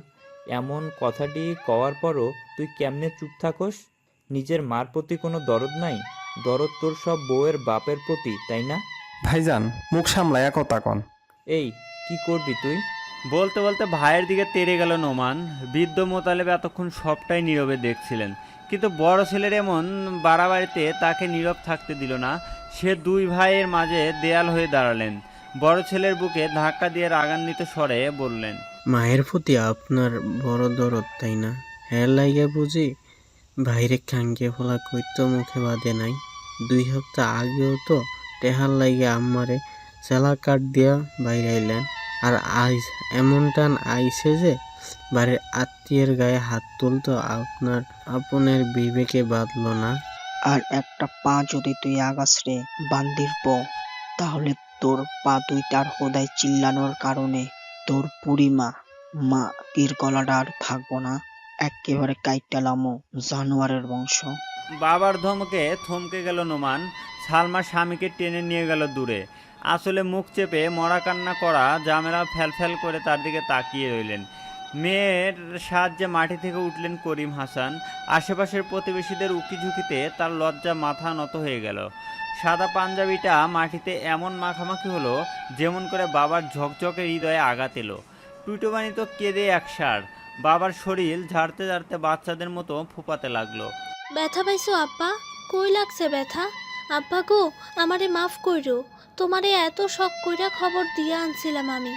এমন কথাটি কওয়ার পরও তুই কেমনে চুপ থাকস? নিজের মার প্রতি কোনো দরদ নাই? দরদ তোর সব বউয়ের বাপের প্রতি, তাই না? ভাইজান মুখ সামলায়া কথা কন। এই কি করবি তুই? বলতে বলতে ভাইয়ের দিকে তেড়ে গেল নোমান। বৃদ্ধ মোতালেব এতক্ষণ সবটাই নীরবে দেখছিলেন, কিন্তু বড় ছেলের এমন বাড়াবাড়িতে তাকে নীরব থাকতে দিল না। সে দুই ভাইয়ের মাঝে দেয়াল হয়ে দাঁড়ালেন। বড় ছেলের বুকে ধাক্কা দিয়ে রাগান্বিত স্বরে বললেন, মায়ের প্রতি আপনার বড় দরদ, তাই না? হ্যাঁ লাইগা বুঝি ভাইরে খাঙ্গে ফলা কইতো মুখে বাদে নাই। 2 সপ্তাহ আগেও তো টেহার লাইগা আম্মারে সেলা কাট দিয়া বাইরে আইলেন, আর আজ এমন টান আইছে যে বাড়ির আত্মীয়ের গায়ে হাত তুলতো আপনার আপনের বিবেকে বাঁধলো না? আর একটা পা যদি তুই আগাস রে বান্দির তাহলে তোর পা দুইটার হোদায় চিল্লানোর কারণে তোর বুড়িমা মাটির গলাটা আর থাকবো না। একেবারে কাইটালামো জানোয়ারের বংশ। বাবার ধমকে থমকে গেল নোমান। সালমা স্বামীকে টেনে নিয়ে গেল দূরে। আসলে মুখ চেপে মরা কান্না করা জামেলা ফ্যাল করে তার দিকে তাকিয়ে রইলেন। মেয়ের সাহায্যে মাটি থেকে উঠলেন করিম হাসান। আশেপাশের প্রতিবেশীদের উকিঝুঁকিতে তার লজ্জা মাথা নত হয়ে গেল। সাদা পাঞ্জাবিটা মাটিতে এমন মাখামাখি হলো যেমন করে বাবার ঝকঝকে হৃদয়ে আঘাত এলো। টুইটুবানি তো কেঁদে একসার। বাবার শরীর ঝাড়তে ঝাড়তে বাচ্চাদের মতো ফুপাতে লাগলো। ব্যথা পাইছো আব্বা? কই লাগছে ব্যথা? আব্বা গো, আমারে মাফ কইরো। তোমারে এত শখ কইরা খবর দিয়া আনছিলাম আমি।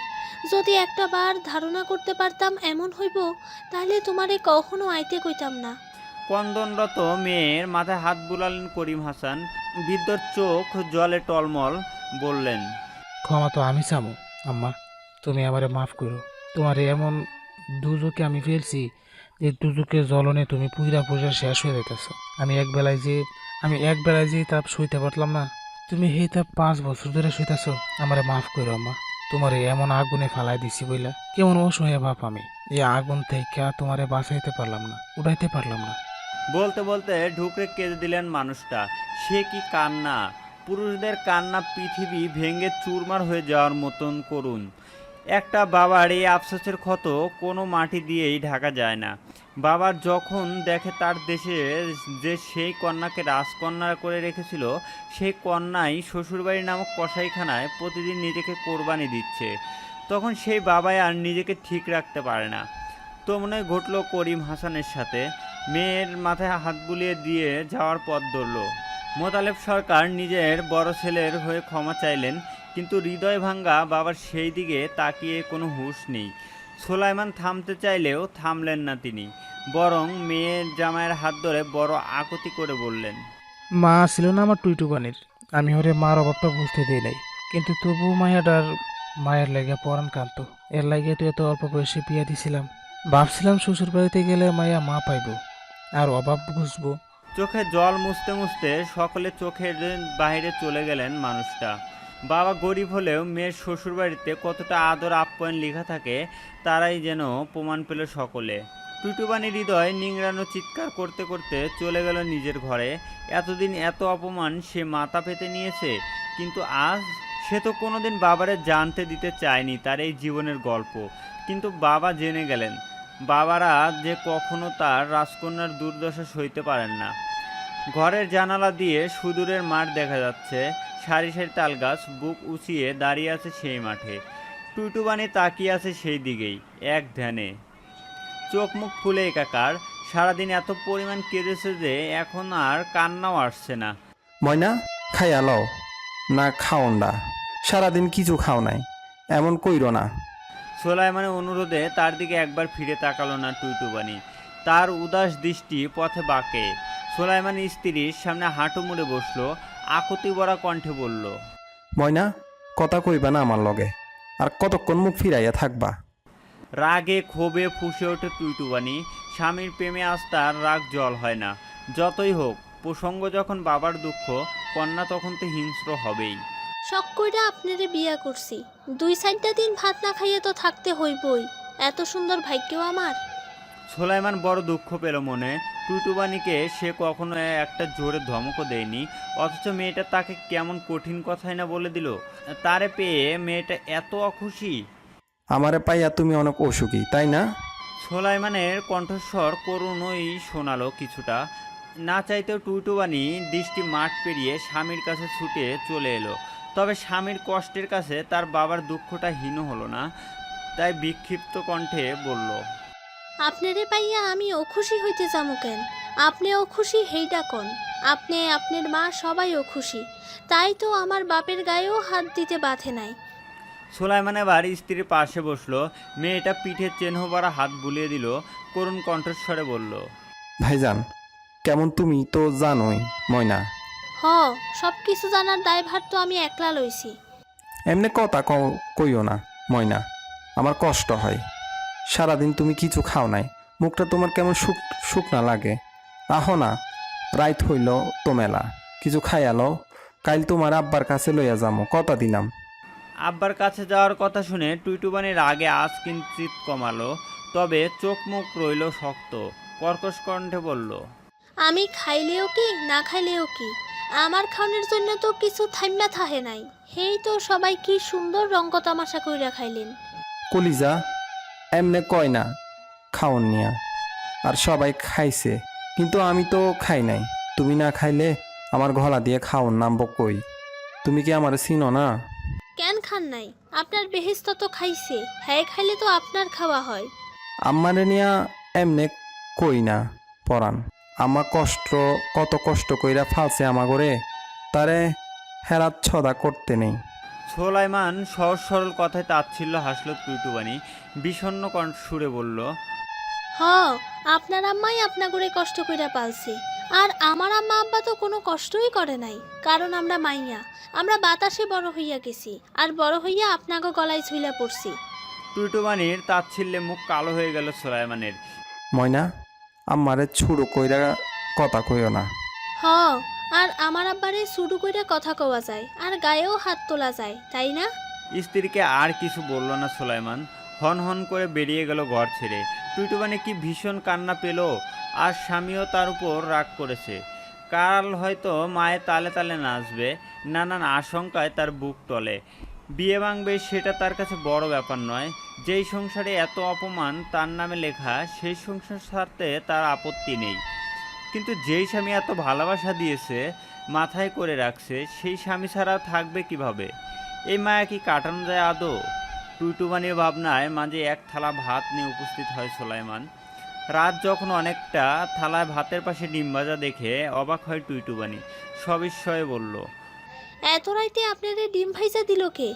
যদি একটা বার ধারণা করতে পারতাম এমন হইব, তাহলে তোমারে কখনো আইতে কইতাম না। ক্রন্দনরত মেয়ের মাথায় হাত বুলালেন করিম হাসান। বৃদ্ধর চোখ জলে টলমল। বললেন, ক্ষমা তো আমি চামু আম্মা, তুমি আমারে মাফ করো। তোমার এমন দুজকে আমি ফেলছি, এই দুজকের জ্বলনে তুমি পুইরা পুইরা শেষ হয়ে যাইতেছ। আমি এক বেলায় যে তাপ সইতে পারলাম না, তুমি সেই তাপ 5 বছর ধরে সইতেছ। আমারে মাফ করো আম্মা, তোমারে এমন আগুনে ফালাই দিছি বইলা কেমন অসহায় বাপ আমি। এই আগুন থেকে তোমারে বাঁচাইতে পারলাম না, উঠাইতে পারলাম না। বলতে বলতে ঢুকরে কেঁদে দিলেন মানুষটা। সে কি কান্না! পুরুষদের কান্না পৃথিবী ভেঙে চুরমার হয়ে যাওয়ার মতন করুণ। একটা বাবার এই আফসোসের ক্ষত কোনো মাটি দিয়েই ঢাকা যায় না। বাবার যখন দেখে তার দেশে যে সেই কন্যাকে রাজকন্যা করে রেখেছিল, সেই কন্যাই শ্বশুরবাড়ি নামক কসাইখানায় প্রতিদিন নিজেকে কোরবানি দিচ্ছে, তখন সেই বাবাই আর নিজেকে ঠিক রাখতে পারে না। তো মনে ঘটল করিম হাসানের সাথে। মেয়ের মাথায় হাত বুলিয়ে দিয়ে যাওয়ার পথ ধরল। মোতালেব সরকার নিজের বড় ছেলের হয়ে ক্ষমা চাইলেন, কিন্তু হৃদয় ভাঙ্গা বাবার সেই দিকে তাকিয়ে কোনো হুঁশ নেই। সোলাইমান থামতে চাইলেও থামলেন না তিনি, বরং মেয়ের জামাইয়ের হাত ধরে বড় আকুতি করে বললেন, মা ছিল না আমার টুইটুবানির, আমি ওরে মার অভাবটা বুঝতে দিই নাই, কিন্তু তবু মায়াটার মায়ের লেগে পরাণ কান্ত। এর লাগে তো এত অল্প বয়সে বিয়া দিছিলাম। ভাবছিলাম শ্বশুর বাড়িতে গেলে মায়া মা পাইব আর অভাব বুঝবো। চোখে জল মুছতে মুছতে সকলে চোখের বাইরে চলে গেলেন মানুষটা। বাবা গরিব হলেও মেয়ের শ্বশুরবাড়িতে কতটা আদর আপ্যায়ন লেখা থাকে তারাই যেন প্রমাণ পেল সকলে। টুটুবানি হৃদয় নিংড়ানো চিৎকার করতে করতে চলে গেল নিজের ঘরে। এতদিন এত অপমান সে মাথা পেতে নিয়েছে, কিন্তু আজ সে তো কোনোদিন বাবারে জানতে দিতে চায়নি তার এই জীবনের গল্প। কিন্তু বাবা জেনে গেলেন। বাবারা যে কখনো তার রাজকন্যার দুর্দশা সইতে পারেন না। ঘরের জানালা দিয়ে সুদূরের মাঠ দেখা যাচ্ছে, সারি সারি তাল গাছ বুক উঁচিয়ে দাঁড়িয়ে আছে সেই মাঠে। টুইটুবানি তাকিয়ে আছে সেই দিকেই এক ধ্যানে, চোখ মুখ ফুলে একাকার। সারাদিন এত পরিমাণ কেঁদেছে যে এখন আর কান্নাও আসছে না। ময়না, খাইয়া লও না খাওনডা, সারাদিন কিছু খাও নাই, এমন কইরো না। সোলাইমানের অনুরোধে তার দিকে একবার ফিরে তাকালো না টুইটুবানি। তার উদাস দৃষ্টি পথে বাঁকে। সোলাইমান স্ত্রীর সামনে হাঁটু মুড়ে বসলো, আকুতি ভরা কণ্ঠে বলল, ময়না, কথা কইবা না আমার লগে, আর কতক্ষণ মুখ ফিরাইয়া থাকবা? রাগে ক্ষোভে ফুঁসে ওঠে টুইটুবানি। স্বামীর প্রেমে আজ তার রাগ জল হয় না। যতই হোক, প্রসঙ্গ যখন বাবার দুঃখ, কন্যা তখন তো হিংস্র হবেই। শখ কইরা আপনারে বিয়া করছি, 2-4টা দিন ভাত না খাইয়ে তো থাকতে হইবই। এত সুন্দর ভাগ্যও আমার। সোলাইমান বড় দুঃখ পেল মনে। টুইটুবানিকে সে কখনো একটা জোরে ধমকও দেয়নি, অথচ মেয়েটা তাকে কেমন কঠিন কথাই না বলে দিল। তারে পেয়ে মেয়েটা এত অখুশি। আমারে পাইয়া তুমি অনেক অসুখী, তাই না? সোলাইমানের কণ্ঠস্বর করুণই শোনালো কিছুটা। না চাইতেও টুইটুবানি দৃষ্টি মাঠ পেরিয়ে স্বামীর কাছে ছুটে চলে এলো। তবে স্বামীর কষ্টের কাছে তার বাবার দুঃখটা হীন হলো না, তাই বিক্ষিপ্ত কণ্ঠে বলল, আপনারে পাইয়া আমি অখুশি হইতে যামু কেন? আপনি অখুশি হেইটা কন। আপনি, আপনার মা সবাই অখুশি, তাই তো আমার বাপের গায়েও হাত দিতে বাধে নাই। সোলাইমান এবার স্ত্রীর পাশে বসলো। মেয়েটা পিঠে চেহ্ন ভরা হাত বুলিয়ে দিল, করুণ কণ্ঠস্বরে বলল, ভাইজান কেমন তুমি তো জানোই ময়না। হ, সব কিছু জানার দায়ভার তো আমি একলা লইছি। এমনি কথা কইও না ময়না, আমার কষ্ট হয়। সারাদিন তুমি কিছু খাও নাই, মুখটা তোমার কেমন শুকনা লাগে। আহ না, রাইত হইল তো মেলা, কিছু খাইয়ালো, কাইল তোমার আব্বার কাছে লইয়া যামো, কথা দিলাম। আব্বার কাছে যাওয়ার কথা শুনে টুইটুবানির আগে আজ কিঞ্চিত কমালো, তবে চোখ মুখ রইল শক্ত। কর্কশ কণ্ঠে বলল, আমি খাইলেও কি না খাইলেও কি, আমার খাওয়ানোর জন্য তো কিছু থাইম্যা থাহে নাই। হেই তো সবাই কি সুন্দর রঙ্গ তামাশা কইরা খাইলেন। কলিজা, এমনে কয় না খাওন নিয়া, আর সবাই খাইছে, কিন্তু আমি তো খাই নাই। তুমি না খাইলে আমার গলা দিয়ে খাওন নামব কই? তুমি কি আমার চিনো না? কেন খান নাই? আপনার বেহেস্ত তো খাইছে, হ্যাঁ খাইলে তো আপনার খাওয়া হয়। আমারে নিয়া এমনে কই না পরাণ, আমার কত কষ্ট কইরা ফালছে আমাগরে, তারে হেরাত ছদা করতে নেই। সোলাইমান সহজ সরল কথায় তাচ্ছিল্য হাসল টুইটুবানি। বিষণ্ণ কণ্ঠ সুরে বলল, হ, আপনার আম্মাই আপনা করে কষ্ট কইরা পালছে, আর আমার আম্মা আব্বা তো কোনো কষ্টই করে নাই, কারণ আমরা মাইয়া, আমরা বাতাসে বড় হইয়া গেছি, আর বড় হইয়া আপনাকে গলায় ঝুইলা পড়ছি। টুইটুবানির তাচ্ছিল্যে মুখ কালো হয়ে গেল সোলাইমানের। ময়না আমারে ছুড়ো কইরা কথা কইও না। হ, আর আমার আব্বারে শুরু করে কথা কওয়া যায় আর গায়েও হাত তোলা যায়, তাই না? স্ত্রীকে আর কিছু বলল না সুলাইমান, হন হন করে বেরিয়ে গেল ঘর ছেড়ে। টুইটুবানি কি ভীষণ কান্না পেল, আর স্বামীও তার উপর রাগ করেছে। কাল হয়তো মায়ের তালে তালে নাচবে, নানান আশঙ্কায় তার বুক টলে। বিয়ে ভাঙবে সেটা তার কাছে বড় ব্যাপার নয়, যেই সংসারে এত অপমান তার নামে লেখা সেই সংসার ছাড়তে তার আপত্তি নেই। কিন্তু যেই স্বামী এত ভালোবাসা দিয়েছে, মাথায় করে রাখছে, সেই স্বামী ছাড়া থাকবে কিভাবে? এই মায়া কি কাটানো যায় আদৌ? টুইটুবানির ভাবনায় মাঝে এক থালা ভাত নিয়ে উপস্থিত হয় সুলাইমান। রাত যখন অনেকটা, থালায় ভাতের পাশে ডিম ভাজা দেখে অবাক হয় টুইটুবানি। সবিস্ময়ে বলল, এত রাইতে আপনাদের ডিম ভাইজা দিল কে?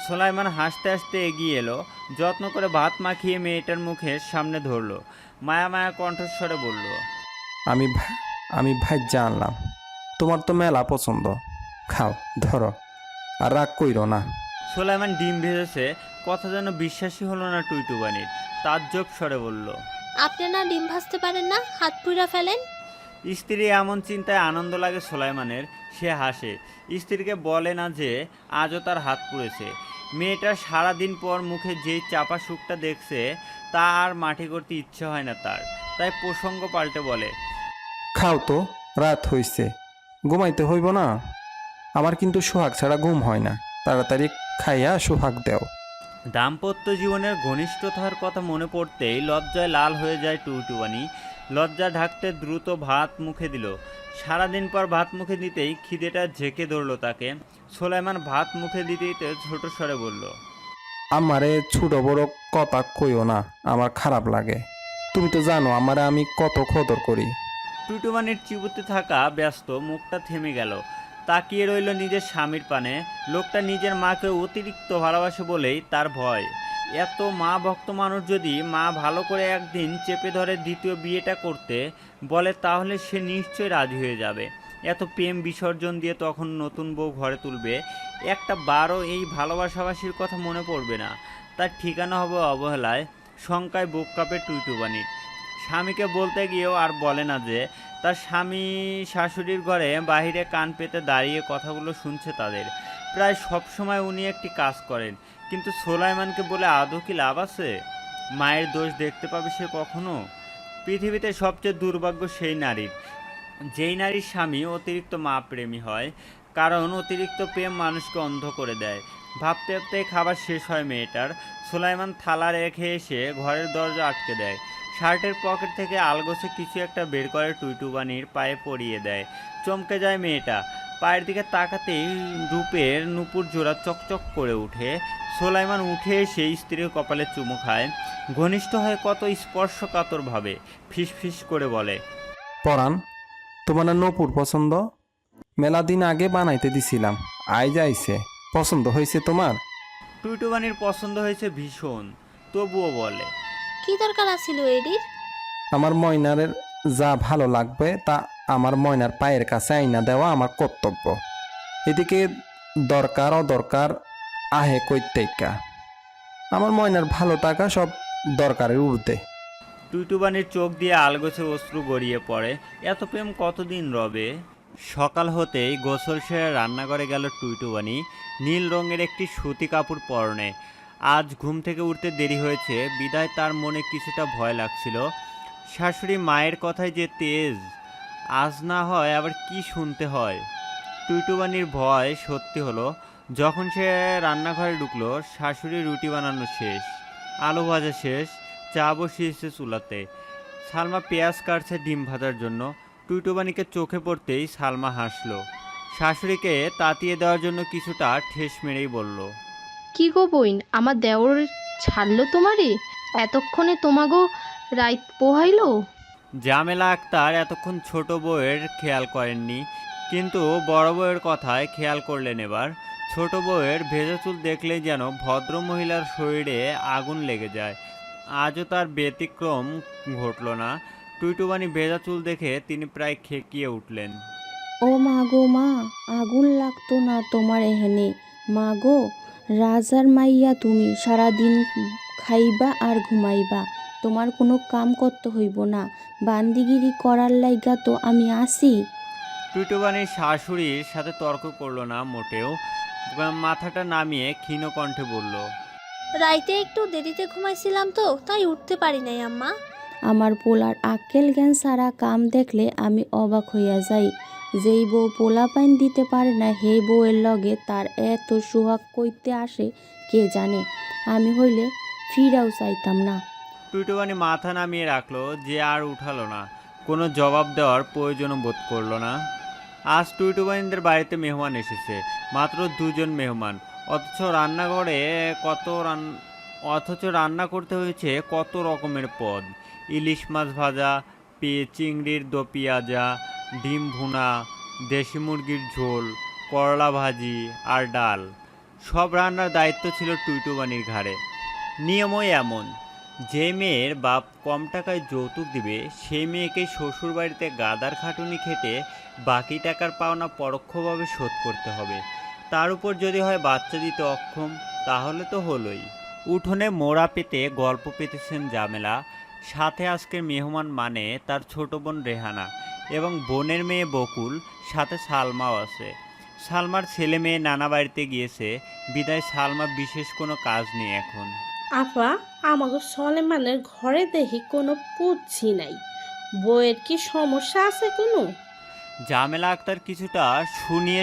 সুলাইমান হাসতে হাসতে এগিয়ে এলো, যত্ন করে ভাত মাখিয়ে মেয়েটার মুখের সামনে ধরলো, মায়া মায়া কণ্ঠস্বরে বলল, আমি ভাই জানলাম তোমার তো মেলা পছন্দ, খাও ধরো, আর রাগ কইরো না। সুলাইমান ডিম ভেজেছে কথা যেন বিশ্বাসই হলো না টুইটুবানির, তাজ্জব স্বরে বলল, আপনি না ডিম ভাজতে পারেন না, হাত পুইরা ফেলেন। স্ত্রী এমন চিন্তায় আনন্দ লাগে সুলাইমানের, সে হাসে। স্ত্রীকে বলে না যে আজও তার হাত পুড়েছে। মেয়েটার সারাদিন পর মুখে যেই চাপা সুখটা দেখছে, তা আর মাটি করতে ইচ্ছে হয় না তার, তাই প্রসঙ্গ পাল্টে বলে, খাও তো, রাত হইছে, ঘুমাইতে হইব না? আমার কিন্তু সোহাগ ছাড়া ঘুম হয় না, তাড়াতাড়ি খাইয়া সোহাগ দেও। দাম্পত্য জীবনের ঘনিষ্ঠতার কথা মনে পড়তেই লজ্জায় লাল হয়ে যায় টুইটুবানি। লজ্জা ঢাকতে দ্রুত ভাত মুখে দিল। সারাদিন পর ভাত মুখে দিতেই খিদেটা ঝেঁকে ধরলো তাকে। সুলাইমান ভাত মুখে দিতে দিতে ছোট স্বরে বলল, আমারে ছোট বড় কথা কইও না, আমার খারাপ লাগে। তুমি তো জানো আমারে আমি কত কদর করি। টুইটুবানির চিবুতে থাকা ব্যস্ত মুখটা থেমে গেল, তাকিয়ে রইল নিজের স্বামীর পানে। লোকটা নিজের মাকে অতিরিক্ত ভালোবাসে বলেই তার ভয়। এত মা ভক্ত মানুষ যদি মা ভালো করে একদিন চেপে ধরে দ্বিতীয় বিয়েটা করতে বলে, তাহলে সে নিশ্চয়ই রাজি হয়ে যাবে। এত প্রেম বিসর্জন দিয়ে তখন নতুন বউ ঘরে তুলবে, একটা বারও এই ভালোবাসাবাসির কথা মনে পড়বে না। তার ঠিকানা হবে অবহেলায়। শঙ্কায় বুক কাঁপে টুইটুবানির। স্বামীকে বলতে গিয়েও আর বলে না যে তার স্বামী শাশুড়ির ঘরে বাহিরে কান পেতে দাঁড়িয়ে কথাগুলো শুনছে তাদের। প্রায় সব সময় উনি একটি কাজ করেন, কিন্তু সুলাইমানকে বলে আদৌ কি লাভ আছে? মায়ের দোষ দেখতে পাবে সে কখনো? পৃথিবীতে সবচেয়ে দুর্ভাগ্য সেই নারীর, যেই নারীর স্বামী অতিরিক্ত মা প্রেমী হয়, কারণ অতিরিক্ত প্রেম মানুষকে অন্ধ করে দেয়। ভাবতে ভাবতে খাবার শেষ হয় মেয়েটার। সুলাইমান থালা রেখে এসে ঘরের দরজা আটকে দেয়। শার্টের পকেট থেকে আলগোছে কিছু একটা বের করে টুইটুবানির পায়ে পরিয়ে দেয়। চমকে যায় মেয়েটা। পায়ের দিকে তাকাতেই রূপের নুপুর জোড়া চকচক করে ওঠে। সুলাইমান উঠে এসে স্ত্রীর কপালে চুমু খায়। ঘনিষ্ঠ হয় কত স্পর্শকাতরভাবে, ফিসফিস করে বলে, পরাণ, তোমার না নপুর পছন্দ? মেলা দিন আগে বানাইতে দিছিলাম, আইজ আইছে। পছন্দ হয়েছে তোমার? টুইটুবানির পছন্দ হয়েছে ভীষণ, তবুও বলে, কি দরকার আছিল এডির? আমার ময়নারের যা ভালো লাগবে তা আমার ময়নার পায়ের কাছে আইনা দেওয়া আমার কর্তব্য। এদিকে দরকার অদরকার আহে কইতেকা, আমার ময়নার ভালো থাকা সব দরকারের ঊর্ধ্বে। টুইটুবানির চোখ দিয়ে আলগোছে অশ্রু গড়িয়ে পড়ে। এত প্রেম কতদিন রবে? সকাল হতেই গোসল সেরে রান্নাঘরে গেল টুইটুবানি, নীল রঙের একটি সুতি কাপড় পরনে। আজ ঘুম থেকে উঠতে দেরি হয়েছে বিদায় তার মনে কিছুটা ভয় লাগছিল। শাশুড়ি মায়ের কথায় যে তেজ, আজ না হয় আবার কি শুনতে হয়। টুইটুবানির ভয় সত্যি হলো যখন সে রান্নাঘরে ঢুকলো। শাশুড়ি রুটি বানানো শেষ, আলু ভাজা শেষ, চা বসিয়েছে চুলাতে। সালমা পেঁয়াজ কাটছে ডিম ভাজার জন্য। টুইটুবানিকে চোখে পড়তেই সালমা হাসলো। শাশুড়িকে তাতিয়ে দেওয়ার জন্য কিছুটা ঠেস মেরেই বলল, কি গো বইন, আমার দেওর ছাড়লো তোমারে? এতক্ষণে তোমাগো রাইত পোহাইলো? জামেলা আক্তার এতক্ষণ ছোট বউয়ের খেয়াল করেননি, কিন্তু বড় বউয়ের কথায় খেয়াল করলেন এবার। ছোট বউয়ের ভেজা চুল দেখলেই যেন ভদ্র মহিলার শরীরে আগুন লেগে যায়। আজও তার ব্যতিক্রম ঘটল না। টুইটুবানি ভেজা চুল দেখে তিনি প্রায় খেকিয়ে উঠলেন। ও মা গো মা, আগুন লাগতো না তোমার এহেনে? মা গো, রাজার মাইয়া তুমি, সারাদিন খাইবা আর ঘুমাইবা, তোমার কোনো কাম করতে হইব না, বান্দিগিরি করার লাইগা তো আমি আসি। টুইটুবানির শাশুড়ির সাথে তর্ক করলো না মোটেও, মাথাটা নামিয়ে ক্ষীণ কণ্ঠে বলল, রাইতে একটু দেরিতে ঘুমাইছিলাম তো, তাই উঠতে পারি নাই আম্মা। আমার পোলার আক্কেল জ্ঞান সারা কাম দেখলে আমি অবাক হইয়া যাই। যেই বউ পোলা পাইন দিতে পারে না সেই বউয়ের লগে তার এত সোহাগ কইতে আসে কে জানে। আমি হইলে ফিরাও চাইতাম না। টুইটুবানি মাথা নামিয়ে রাখলো, যে আর উঠালো না, কোনো জবাব দেওয়ার প্রয়োজনও বোধ করলো না। আজ টুইটুবানিদের বাড়িতে মেহমান এসেছে, মাত্র 2 জন মেহমান, অথচ রান্না করতে হয়েছে কত রকমের পদ। ইলিশ মাছ ভাজা, চিংড়ির দো পেঁয়াজা, ডিম ভুনা, দেশি মুরগির ঝোল, করলা ভাজি আর ডাল। সব রান্নার দায়িত্ব ছিল টুইটুবানির ঘাড়ে। নিয়মই এমন, যে মেয়ের বাপ কম টাকায় যৌতুক দিবে সেই মেয়েকেই শ্বশুরবাড়িতে গাদার খাটুনি খেটে বাকি টাকার পাওনা পরোক্ষভাবে শোধ করতে হবে। তার উপর যদি হয় বাচ্চা দিতে অক্ষম, তাহলে তো হলোই। উঠোনে মোড়া পেতে গল্প পেতেছেন জামেলা। সাথে আজকের মেহমান মানে তার ছোট বোন রেহানা এবং বোনের মেয়ে বকুল, সাথে সালমাও আছে। সালমার ছেলে মেয়ে নানা বাড়িতে গিয়েছে, বিদায় সালমা বিশেষ কোনো কাজ নেই এখন। আফা, আমাকে সলেমানের ঘরে দেখি কোনো পুচ্ছি নাই, বইয়ের কি সমস্যা আছে কোনো? জামেলা আক্তার কিছুটা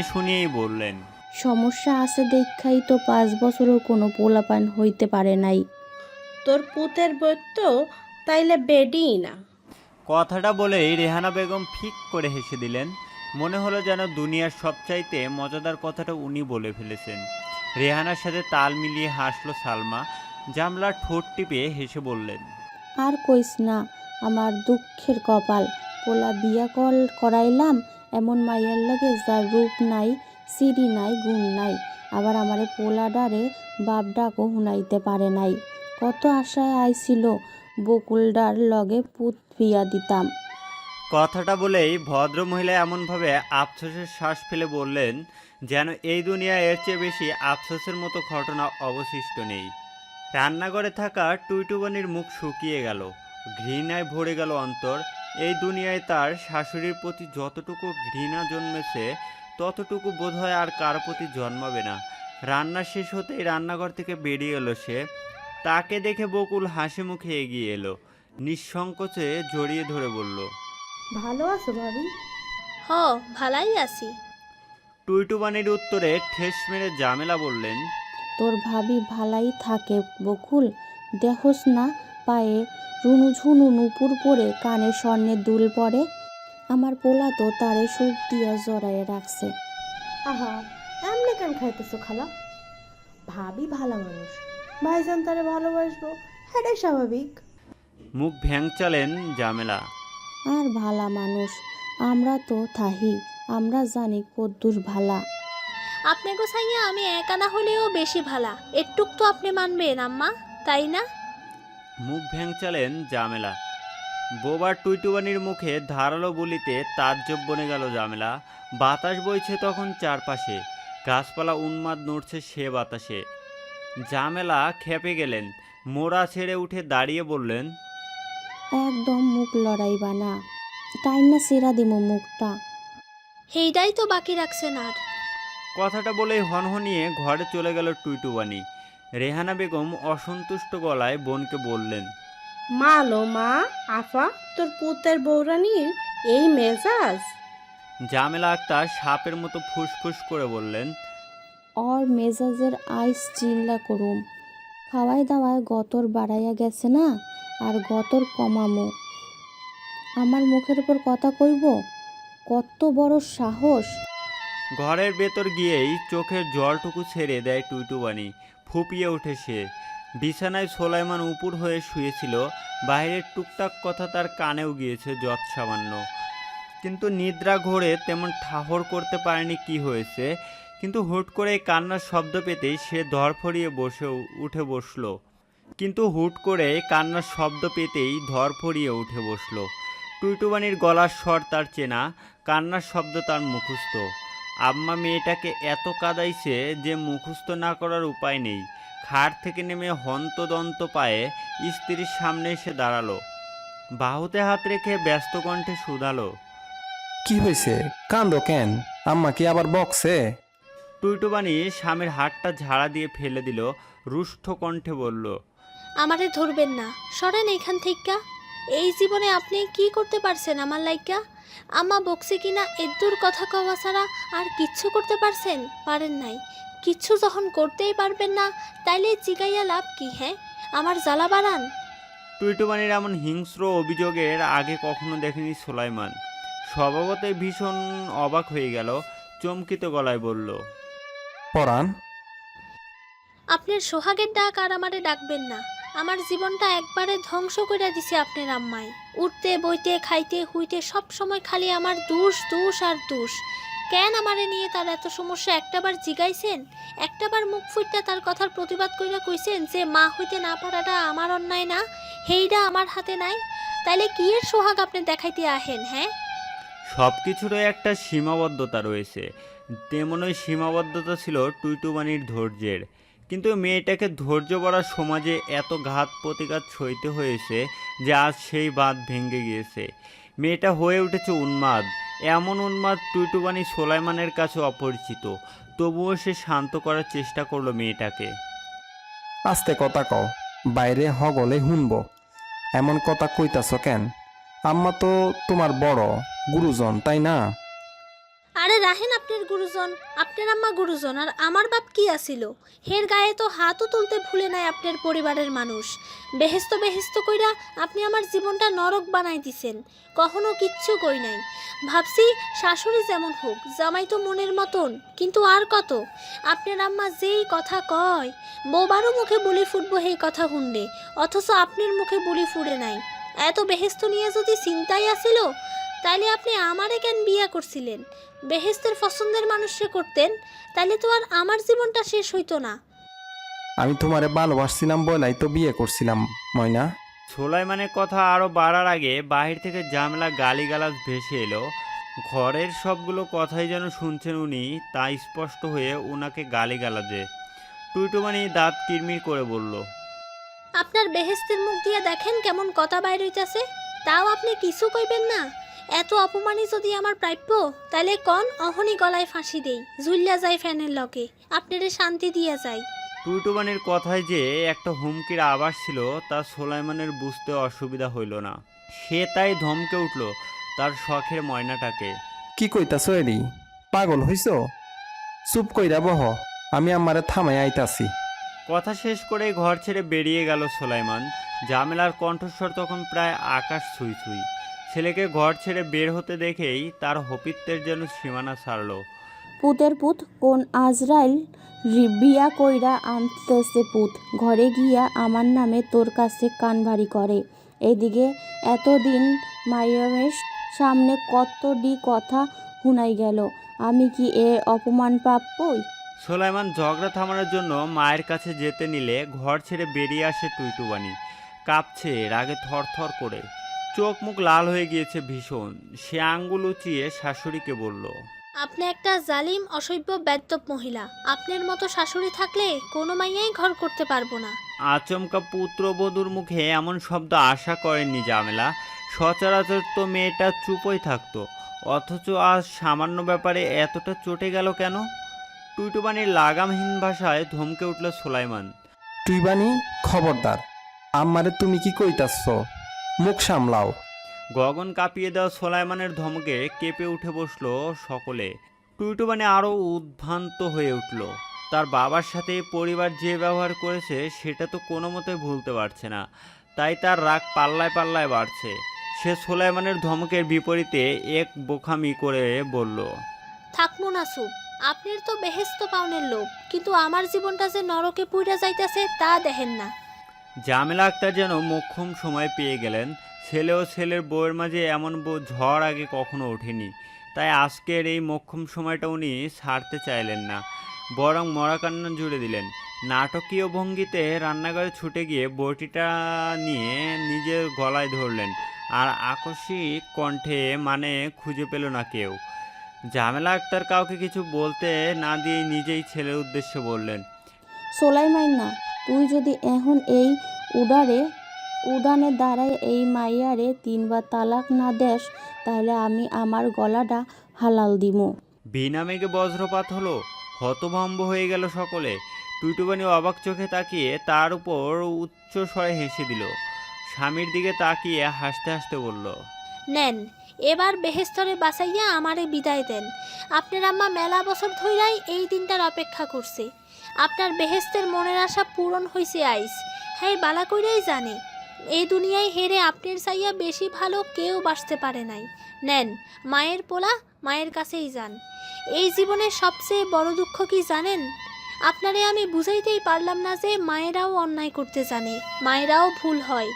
শুনিয়েই বললেন, সমস্যা আছে দেখাই তো 5 বছরও কোনো পোলাপান হইতে পারে নাই। তোর পুতের বই তো তাইলে বেডিই না। কথাটা বলেই রেহানা বেগম ফিক করে হেসে দিলেন। মনে হলো যেন দুনিয়ার সবচাইতে মজাদার কথাটা উনি বলে ফেলেছেন। রেহানার সাথে তাল মিলিয়ে হাসলো সালমা। জামলা ঠোঁট টিপে হেসে বললেন, আর কইস না, আমার দুঃখের কপাল। পোলা বিয়া করাইলাম এমন মাইয়ার লগে যার রূপ নাই, সিঁড়ি নাই, গুণ নাই, আবার আমারে পোলা ডারে বাপ ডাকও হুনাইতে পারে নাই। কত আশায় আইছিল বকুলডার লগে পুত বিয়া দিতাম। কথাটা বলেই ভদ্র মহিলা এমনভাবে আফসোসের শ্বাস ফেলে বললেন যেন এই দুনিয়ায় এর চেয়ে বেশি আফসোসের মতো ঘটনা অবশিষ্ট নেই। রান্নাঘরে থাকা টুইটুবানির মুখ শুকিয়ে গেল, ঘৃণায় ভরে গেল অন্তর। এই দুনিয়ায় তার শাশুড়ির প্রতি যতটুকু ঘৃণা জন্মেছে ততটুকু বোধহয় আর কার প্রতি জন্মাবে না। রান্না শেষ হতেই রান্নাঘর থেকে বেরিয়ে এলো সে। তাকে দেখে বকুল হাসি মুখে এগিয়ে এলো, নিঃসংকোচে জড়িয়ে ধরে বলল, ভালো আছো ভাবি? হ, ভালাই আছি। টুইটুবানির উত্তরে ঠেস মেরে জামেলা বললেন, তোর ভাবি ভালাই থাকে বকুল, দেখোস না পায়ে রুনু ঝুনু নুপুর পরে, কানে স্বর্ণের দুল পরে। আমার পোলা তো তারে সুখ দিয়া জড়াইয়ে রাখছে। আহা, এমনি কেন খাইতেছো খালা? ভাবি ভালো মানুষ, ভাইজান তারে ভালোবাসবো, এটাই স্বাভাবিক। মুখ ভ্যাংচালেন জামেলা। আর ভালা মানুষ আমরা তো থাহি, আমরা জানি কদ্দুর ভালা। আপনি গোসাইয়া আমি একা না হলেও বেশি ভালা, একটুক তো আপনি মানবেন আম্মা, তাই না? মুখ ভ্যাংচালেন জামেলা। বোবার টুইটুবানির মুখে ধারালো বলিতে তাজ্জব বনে গেল জামেলা। বাতাস বইছে তখন চারপাশে, গাছপালা উন্মাদ নড়ছে সে বাতাসে। জামেলা খেপে গেলেন, মোড়া ছেড়ে উঠে দাঁড়িয়ে বললেন, একদম মুখ লড়াইবা না, টাইম না সেরা দিমু মুখটা। সেইটাই তো বাকি রাখছেন আর। কথাটা বলেই হনহনিয়ে ঘরে চলে গেল টুইটুবানি। রেহানা বেগম অসন্তুষ্ট গলায় বোনকে বললেন, মালো মা, আফা, তোর পুতের বৌরানির এই মেজাজ? জামেলা আক্তার সাপের মতো ফুসফুস করে বললেন, ওর মেজাজের আইস চিল্লা করুম, খাওয়াই দাওয়ায় গতর বাড়াইয়া গেছে না, আর গতর কমামো। আমার মুখের উপর কথা কইব, কত বড় সাহস! ঘরের ভেতর গিয়েই চোখের জলটুকু ছেড়ে দেয় টুইটুবানি। ফুপিয়ে ওঠে সে। বিছানায় সোলাইমান উপুর হয়ে শুয়েছিল, বাইরের টুকটাক কথা তার কানেও গিয়েছে যৎসামান্য, কিন্তু নিদ্রা ঘোরে তেমন ঠাহর করতে পারেনি কি হয়েছে। কিন্তু হুট করে কান্নার শব্দ পেতেই সে ধরফরিয়ে উঠে বসলো। টুইটুবানির গলার স্বর তার চেনা, কান্নার শব্দ তার মুখস্থ। আম্মা মেয়েটাকে এত কাঁদাইছে যে মুখস্থ না করার উপায় নেই। খাট থেকে নেমে হন্তদন্ত পায়ে স্ত্রীর সামনে এসে দাঁড়ালো, বাহুতে হাত রেখে ব্যস্ত কণ্ঠে শুধালো। কি হয়েছে, কান্দো কেন? আম্মা কি আবার বকছে? টুইটুবানি স্বামীর হাতটা ঝাড়া দিয়ে ফেলে দিল, রুষ্ট কণ্ঠে বলল। আমারে ধরবেন না, সরেন এইখান থেকে। এই জীবনে আপনি কি করতে পারছেন আমার লাইকা? আম্মা বকছে কিনা এদ্দুর কথা কওয়া ছাড়া আর কিচ্ছু করতে পারছেন? পারেন নাই। কিচ্ছু যখন করতেই পারবেন না, তাইলে জিগাইয়া লাভ কি? হ্যাঁ, আমার জ্বালা বাড়ান। টুইটুবানির এমন হিংস্র অভিযোগের আগে কখনো দেখেনি সুলাইমান। স্বভাবতই ভীষণ অবাক হয়ে গেল, চমকিত গলায় বলল। পরাণ, আপনার সোহাগের ডাক আর আমারে ডাকবেন না। আমার জীবনটা একবারে ধ্বংস করে দিছে আপনার আম্মাই। উঠতে বইতে খাইতে হুইতে সব সময় খালি আমার দোষ দোষ আর দোষ। কেন আমারে নিয়ে তার এত সমস্যা একটাবার জিগাইছেন? একটাবার মুখ ফুটটা তার কথার প্রতিবাদ কইরা কইছেন যে মা হইতে না পারাটা আমার অন্যায় না, হেইডা আমার হাতে নাই? তাইলে কি এর সোহাগ আপনি দেখাইতে আহেন? হ্যাঁ, সব কিছুরই একটা সীমাবদ্ধতা রয়েছে, তেমনই সীমাবদ্ধতা ছিল টুইটুবানির ধৈর্যের। কিন্তু মেয়েটাকে ধৈর্য বড়া সমাজে এত ঘাত প্রতিঘাত সইতে হয়েছে যে আজ সেই বাঁধ ভেঙে গিয়েছে। মেয়েটা হয়ে উঠেছে উন্মাদ, এমন উন্মাদ টুইটুবানি সোলাইমানের কাছে অপরিচিত। তবুও সে শান্ত করার চেষ্টা করলো মেয়েটাকে। আস্তে কথা কও, বাইরে হগলে শুনব। এমন কথা কইতাছ কেন? আম্মা তো তোমার বড় গুরুজন, তাই না? আরে রাহেন আপনার গুরুজন। আপনার আম্মা গুরুজন আর আমার বাপ কি আসিল? হের গায়ে তো হাতও তুলতে ভুলে নাই আপনার পরিবারের মানুষ। বেহেস্ত বেহেস্ত কইরা আপনি আমার জীবনটা নরক বানাই দিছেন। কখনো কিচ্ছু কই নাই। ভাবছি শাশুড়ি যেমন হোক, জামাই তো মনের মতন, কিন্তু আর কত? আপনার আম্মা যেই কথা কয়, বউবারও মুখে বুলি ফুটবো সেই কথা শুনলে, অথচ আপনার মুখে বুলি ফুটে নাই। এত বেহেস্ত নিয়ে যদি চিন্তাই আসিল, তাইলে আপনি আমারে কেন বিয়া করছিলেন? বেহেস্তের পছন্দের মানুষরে করতেন, তাইলে তো আর আমার জীবনটা শেষ হইতো না। আমি তোমারে ভালোবাসছিলাম বলাই তো বিয়ে করছিলাম, ময়না। সোলাইমানের কথা আরও বাড়ার আগে বাহির থেকে জামেলা গালিগালাজ ভেসে এলো। ঘরের সবগুলো কথাই যেন শুনছেন উনি, তা স্পষ্ট হয়ে ওনাকে গালিগালাজে। টুইটুবানি দাঁত কিরমির করে বলল। আপনার বেহেস্তের মুখ দিয়ে দেখেন কেমন কথা বাইর হইতাছে, তাও আপনি কিছু কইবেন না? এত অপমানই যদি আমার প্রাপ্য, তাইলে কন অহনি গলায় ফাঁসি দেই, ঝুল্লা যায় ফ্যানের লকে, আপনারে শান্তি দিয়া যায়। টুইটুবানির কথায় যে একটা হুমকির আভাস ছিল তা সোলাইমানের বুঝতে অসুবিধা হইল না। সে তাই ধমকে উঠল তার শখের ময়নাটাকে। কি কইতাছ এডি? পাগল হইছ? চুপ কইরা বহ, আমি আমারে থামাই আইতাছি। কথা শেষ করে ঘর ছেড়ে বেরিয়ে গেল সোলাইমান। জামেলার কণ্ঠস্বর তখন প্রায় আকাশ ছুঁই ছুঁই। ছেলেকে ঘর ছেড়ে বের হতে দেখেই তার হপিত্যের যেন সীমানা ছাড়ল। পুতের পুত কোন আজরাইল বিয়া কইরা আনতেছে পুত, ঘরে গিয়া আমার নামে তোর কাছে কান ভারী করে। এদিকে এতদিন মায়ের সামনে কতটি কথা শুনাই গেল, আমি কি এর অপমান প্রাপ্যই? সোলাইমান ঝগড়া থামানোর জন্য মায়ের কাছে যেতে নিলে ঘর ছেড়ে বেরিয়ে আসে টুইটুবানি। কাঁপছে রাগে থরথর করে, চোখ মুখ লাল হয়ে গিয়েছে ভীষণ। সে আঙ্গুল উঁচিয়ে শাশুড়িকে বলল। আপনি একটা জালিম অসভ্য বেদ্যপ মহিলা। আপনার মতো শাশুড়ি থাকলে কোনো মাইয়াই ঘর করতে পারবো না। আচমকা পুত্রবধূর মুখে এমন শব্দ আশা করেননি জামেলা। সচরাচর তো মেয়েটা চুপই থাকতো, অথচ আজ সামান্য ব্যাপারে এতটা চটে গেল কেন? টুইটুবানির লাগামহীন ভাষায় ধমকে উঠল সোলাইমান। টুইবানি, খবরদার! আম্মারে তুমি কি কইতাছ? মুখ সামলাও। গগন কাঁপিয়ে দেওয়া সোলাইমানের ধমকে কেঁপে উঠে বসলো সকলে। টুইটুবানি আরও উদ্ভ্রান্ত হয়ে উঠল। তার বাবার সাথে পরিবার যে ব্যবহার করেছে সেটা তো কোনো মতে ভুলতে পারছে না, তাই তার রাগ পাল্লায় পাল্লায় বাড়ছে। সে সোলাইমানের ধমকের বিপরীতে এক বোকামি করে বলল। থাকমু না চুপ। আপনার তো বেহেস্ত পাওনের লোক, কিন্তু আমার জীবনটা যে নরকে পুইরা যাইতাছে তা দেখেন না। জামেলা আক্তার যেন মোক্ষম সময় পেয়ে গেলেন। ছেলে ও ছেলের বউয়ের মাঝে এমন ঝড় আগে কখনো ওঠেনি, তাই আজকের এই মোক্ষম সময়টা উনি ছাড়তে চাইলেন না, বরং মরাকান্না জুড়ে দিলেন। নাটকীয় ভঙ্গিতে রান্নাঘরে ছুটে গিয়ে বটিটা নিয়ে নিজের গলায় ধরলেন, আর আকস্মিক কণ্ঠে মানে খুঁজে পেল না কেউ। জামেলা আক্তার কাউকে কিছু বলতে না দিয়ে নিজেই ছেলের উদ্দেশ্যে বললেন। সোলাইমান না, তুই যদি এখন এই উড়ানে দাঁড়ায় এই মাইয়ারে 3বার তালাক না দেস, তাহলে আমি আমার গলাটা হালাল দিমু। বিনা মেঘে বজ্রপাত হলো, হতভম্ব হয়ে গেল সকলে। টুইটুবানি অবাক চোখে তাকিয়ে তার উপর উচ্চ স্বরে হেসে দিল। স্বামীর দিকে তাকিয়ে হাসতে হাসতে বলল, নেন, এবার বেহেস্তরে বাঁচাইয়া আমারে বিদায় দেন। আপনার আম্মা মেলা বছর ধইরাই এই দিনটার অপেক্ষা করছে। আপনার বেহেস্তের মনের আশা পূরণ হইছে আইস। হ্যাঁ, বালা কইরাই জানে এই দুনিয়ায় হেরে আপনার চাইয়া বেশি ভালো কেউ বাঁচতে পারে নাই। নেন, মায়ের পোলা মায়ের কাছেই যান। এই জীবনের সবচেয়ে বড় দুঃখ কি জানেন? আপনারে আমি বুঝাইতেই পারলাম না যে মায়েরাও অন্যায় করতে জানে, মায়েরাও ভুল হয়।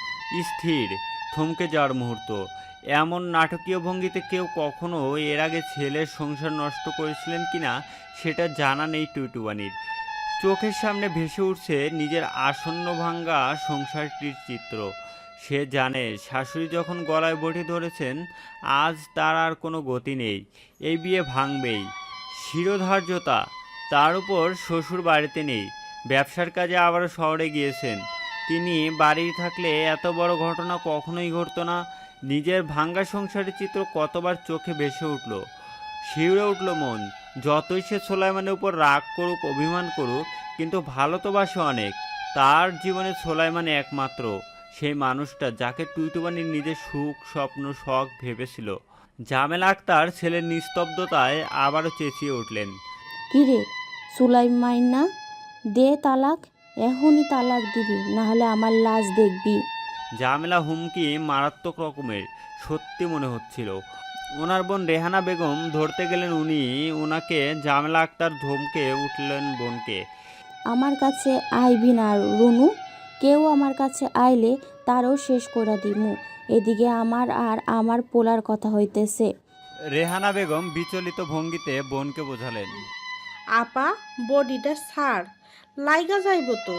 স্থির, থমকে যাওয়ার মুহূর্ত। এমন নাটকীয় ভঙ্গিতে কেউ কখনো এর আগে ছেলের সংসার নষ্ট করেছিলেন কিনা সেটা জানা নেই টুইটুবানির। চোখের সামনে ভেসে উঠছে নিজের আসন্ন ভাঙ্গা সংসারটির চিত্র। সে জানে শাশুড়ি যখন গলায় বটি ধরেছেন, আজ তার আর কোনো গতি নেই। এই বিয়ে ভাঙবেই। শিরোধার্যতা। তার উপর শ্বশুর বাড়িতে নেই, ব্যবসার কাজে আবারও শহরে গিয়েছেন। তিনি বাড়ি থাকলে এত বড় ঘটনা কখনোই ঘটতো না। নিজের ভাঙ্গা সংসারের চিত্র কতবার চোখে ভেসে উঠল, শিউরে উঠল মন। যতই সে সোলাইমানের উপর রাগ করুক, অভিমান করুক, কিন্তু ভালো তো বাসে অনেক। তার জীবনে সোলাইমান একমাত্র সেই মানুষটা যাকে টুইটুবানির নিজের সুখ, স্বপ্ন, শখ ভেবেছিল। জামেলা আক্তার ছেলের নিস্তব্ধতায় আবারও চেঁচিয়ে উঠলেন, কিরে সুলাইমান না, দে তালাক, এখনই তালাক দিবি, নাহলে আমার লাশ দেখবি। জামেলা হুমকি মারাত্মক রকমের সত্যি মনে হচ্ছিল। ওনার বোন রেহানা বেগম ধরতে গেলেন, ওনাকে জামেলা আক্তার ধমকে উঠলেন বোনকে। আমার কাছে আইবি না রুনু, কেউ আমার কাছে আইলে তারও শেষ করে দিমু। এদিকে আমার আর আমার পোলার কথা হইতেছে। রেহানা বেগম বিচলিত ভঙ্গিতে বোনকে বোঝালেন, আপা, বডিটা ছাড়, লাইগা যাইব তো।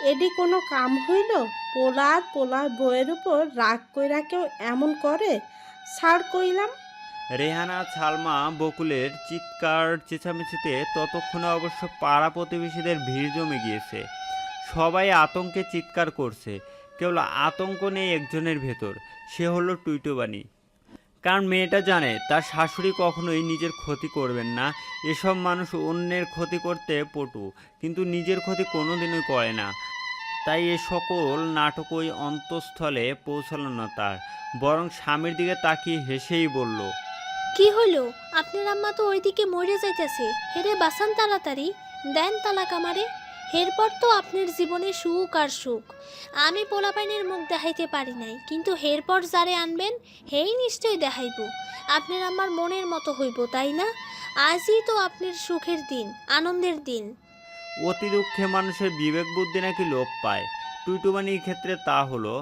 এডি কোনো কাম হইল? পোলার বইয়ের উপর রাগ কইরা কেউ এমন করে? ছাড় কইলাম। রেহানা, সালমা, বকুলের চিৎকার চেঁচামেচিতে ততক্ষণে অবশ্য পাড়া প্রতিবেশীদের ভিড় জমে গিয়েছে। সবাই আতঙ্কে চিৎকার করছে। কেবল আতঙ্ক নেই একজনের ভেতর, সে হলো টুইটুবানি। কারণ মেয়েটা জানে তার শাশুড়ি কখনোই নিজের ক্ষতি করবেন না। এসব মানুষ অন্যের ক্ষতি করতে পটু, কিন্তু নিজের ক্ষতি কোনোদিনই করে না। তাই এ সকল নাটকই অন্তঃস্থলে পৌঁছালো না তার, বরং স্বামীর দিকে তাকিয়ে হেসেই বলল, কি হলো? আপনার আম্মা তো ওইদিকে মরে যাইতেছে। হেরে বাসান তাড়াতাড়ি, দেন তালাক আমারে। এরপর তো আপনার জীবনে সুখ আর সুখ। আমি পোলাপাইনের মুখ দেখাইতে পারি নাই, কিন্তু এরপর যারে আনবেন হেই নিশ্চয় দেখাইব। আপনার আমার মনের মতো হইব, তাই না? আজই তো আপনার সুখের দিন, আনন্দের দিন। অতি দুঃখে মানুষের বিবেক বুদ্ধি নাকি লোপ পায়। টুইটুবানির ক্ষেত্রে তা হলো।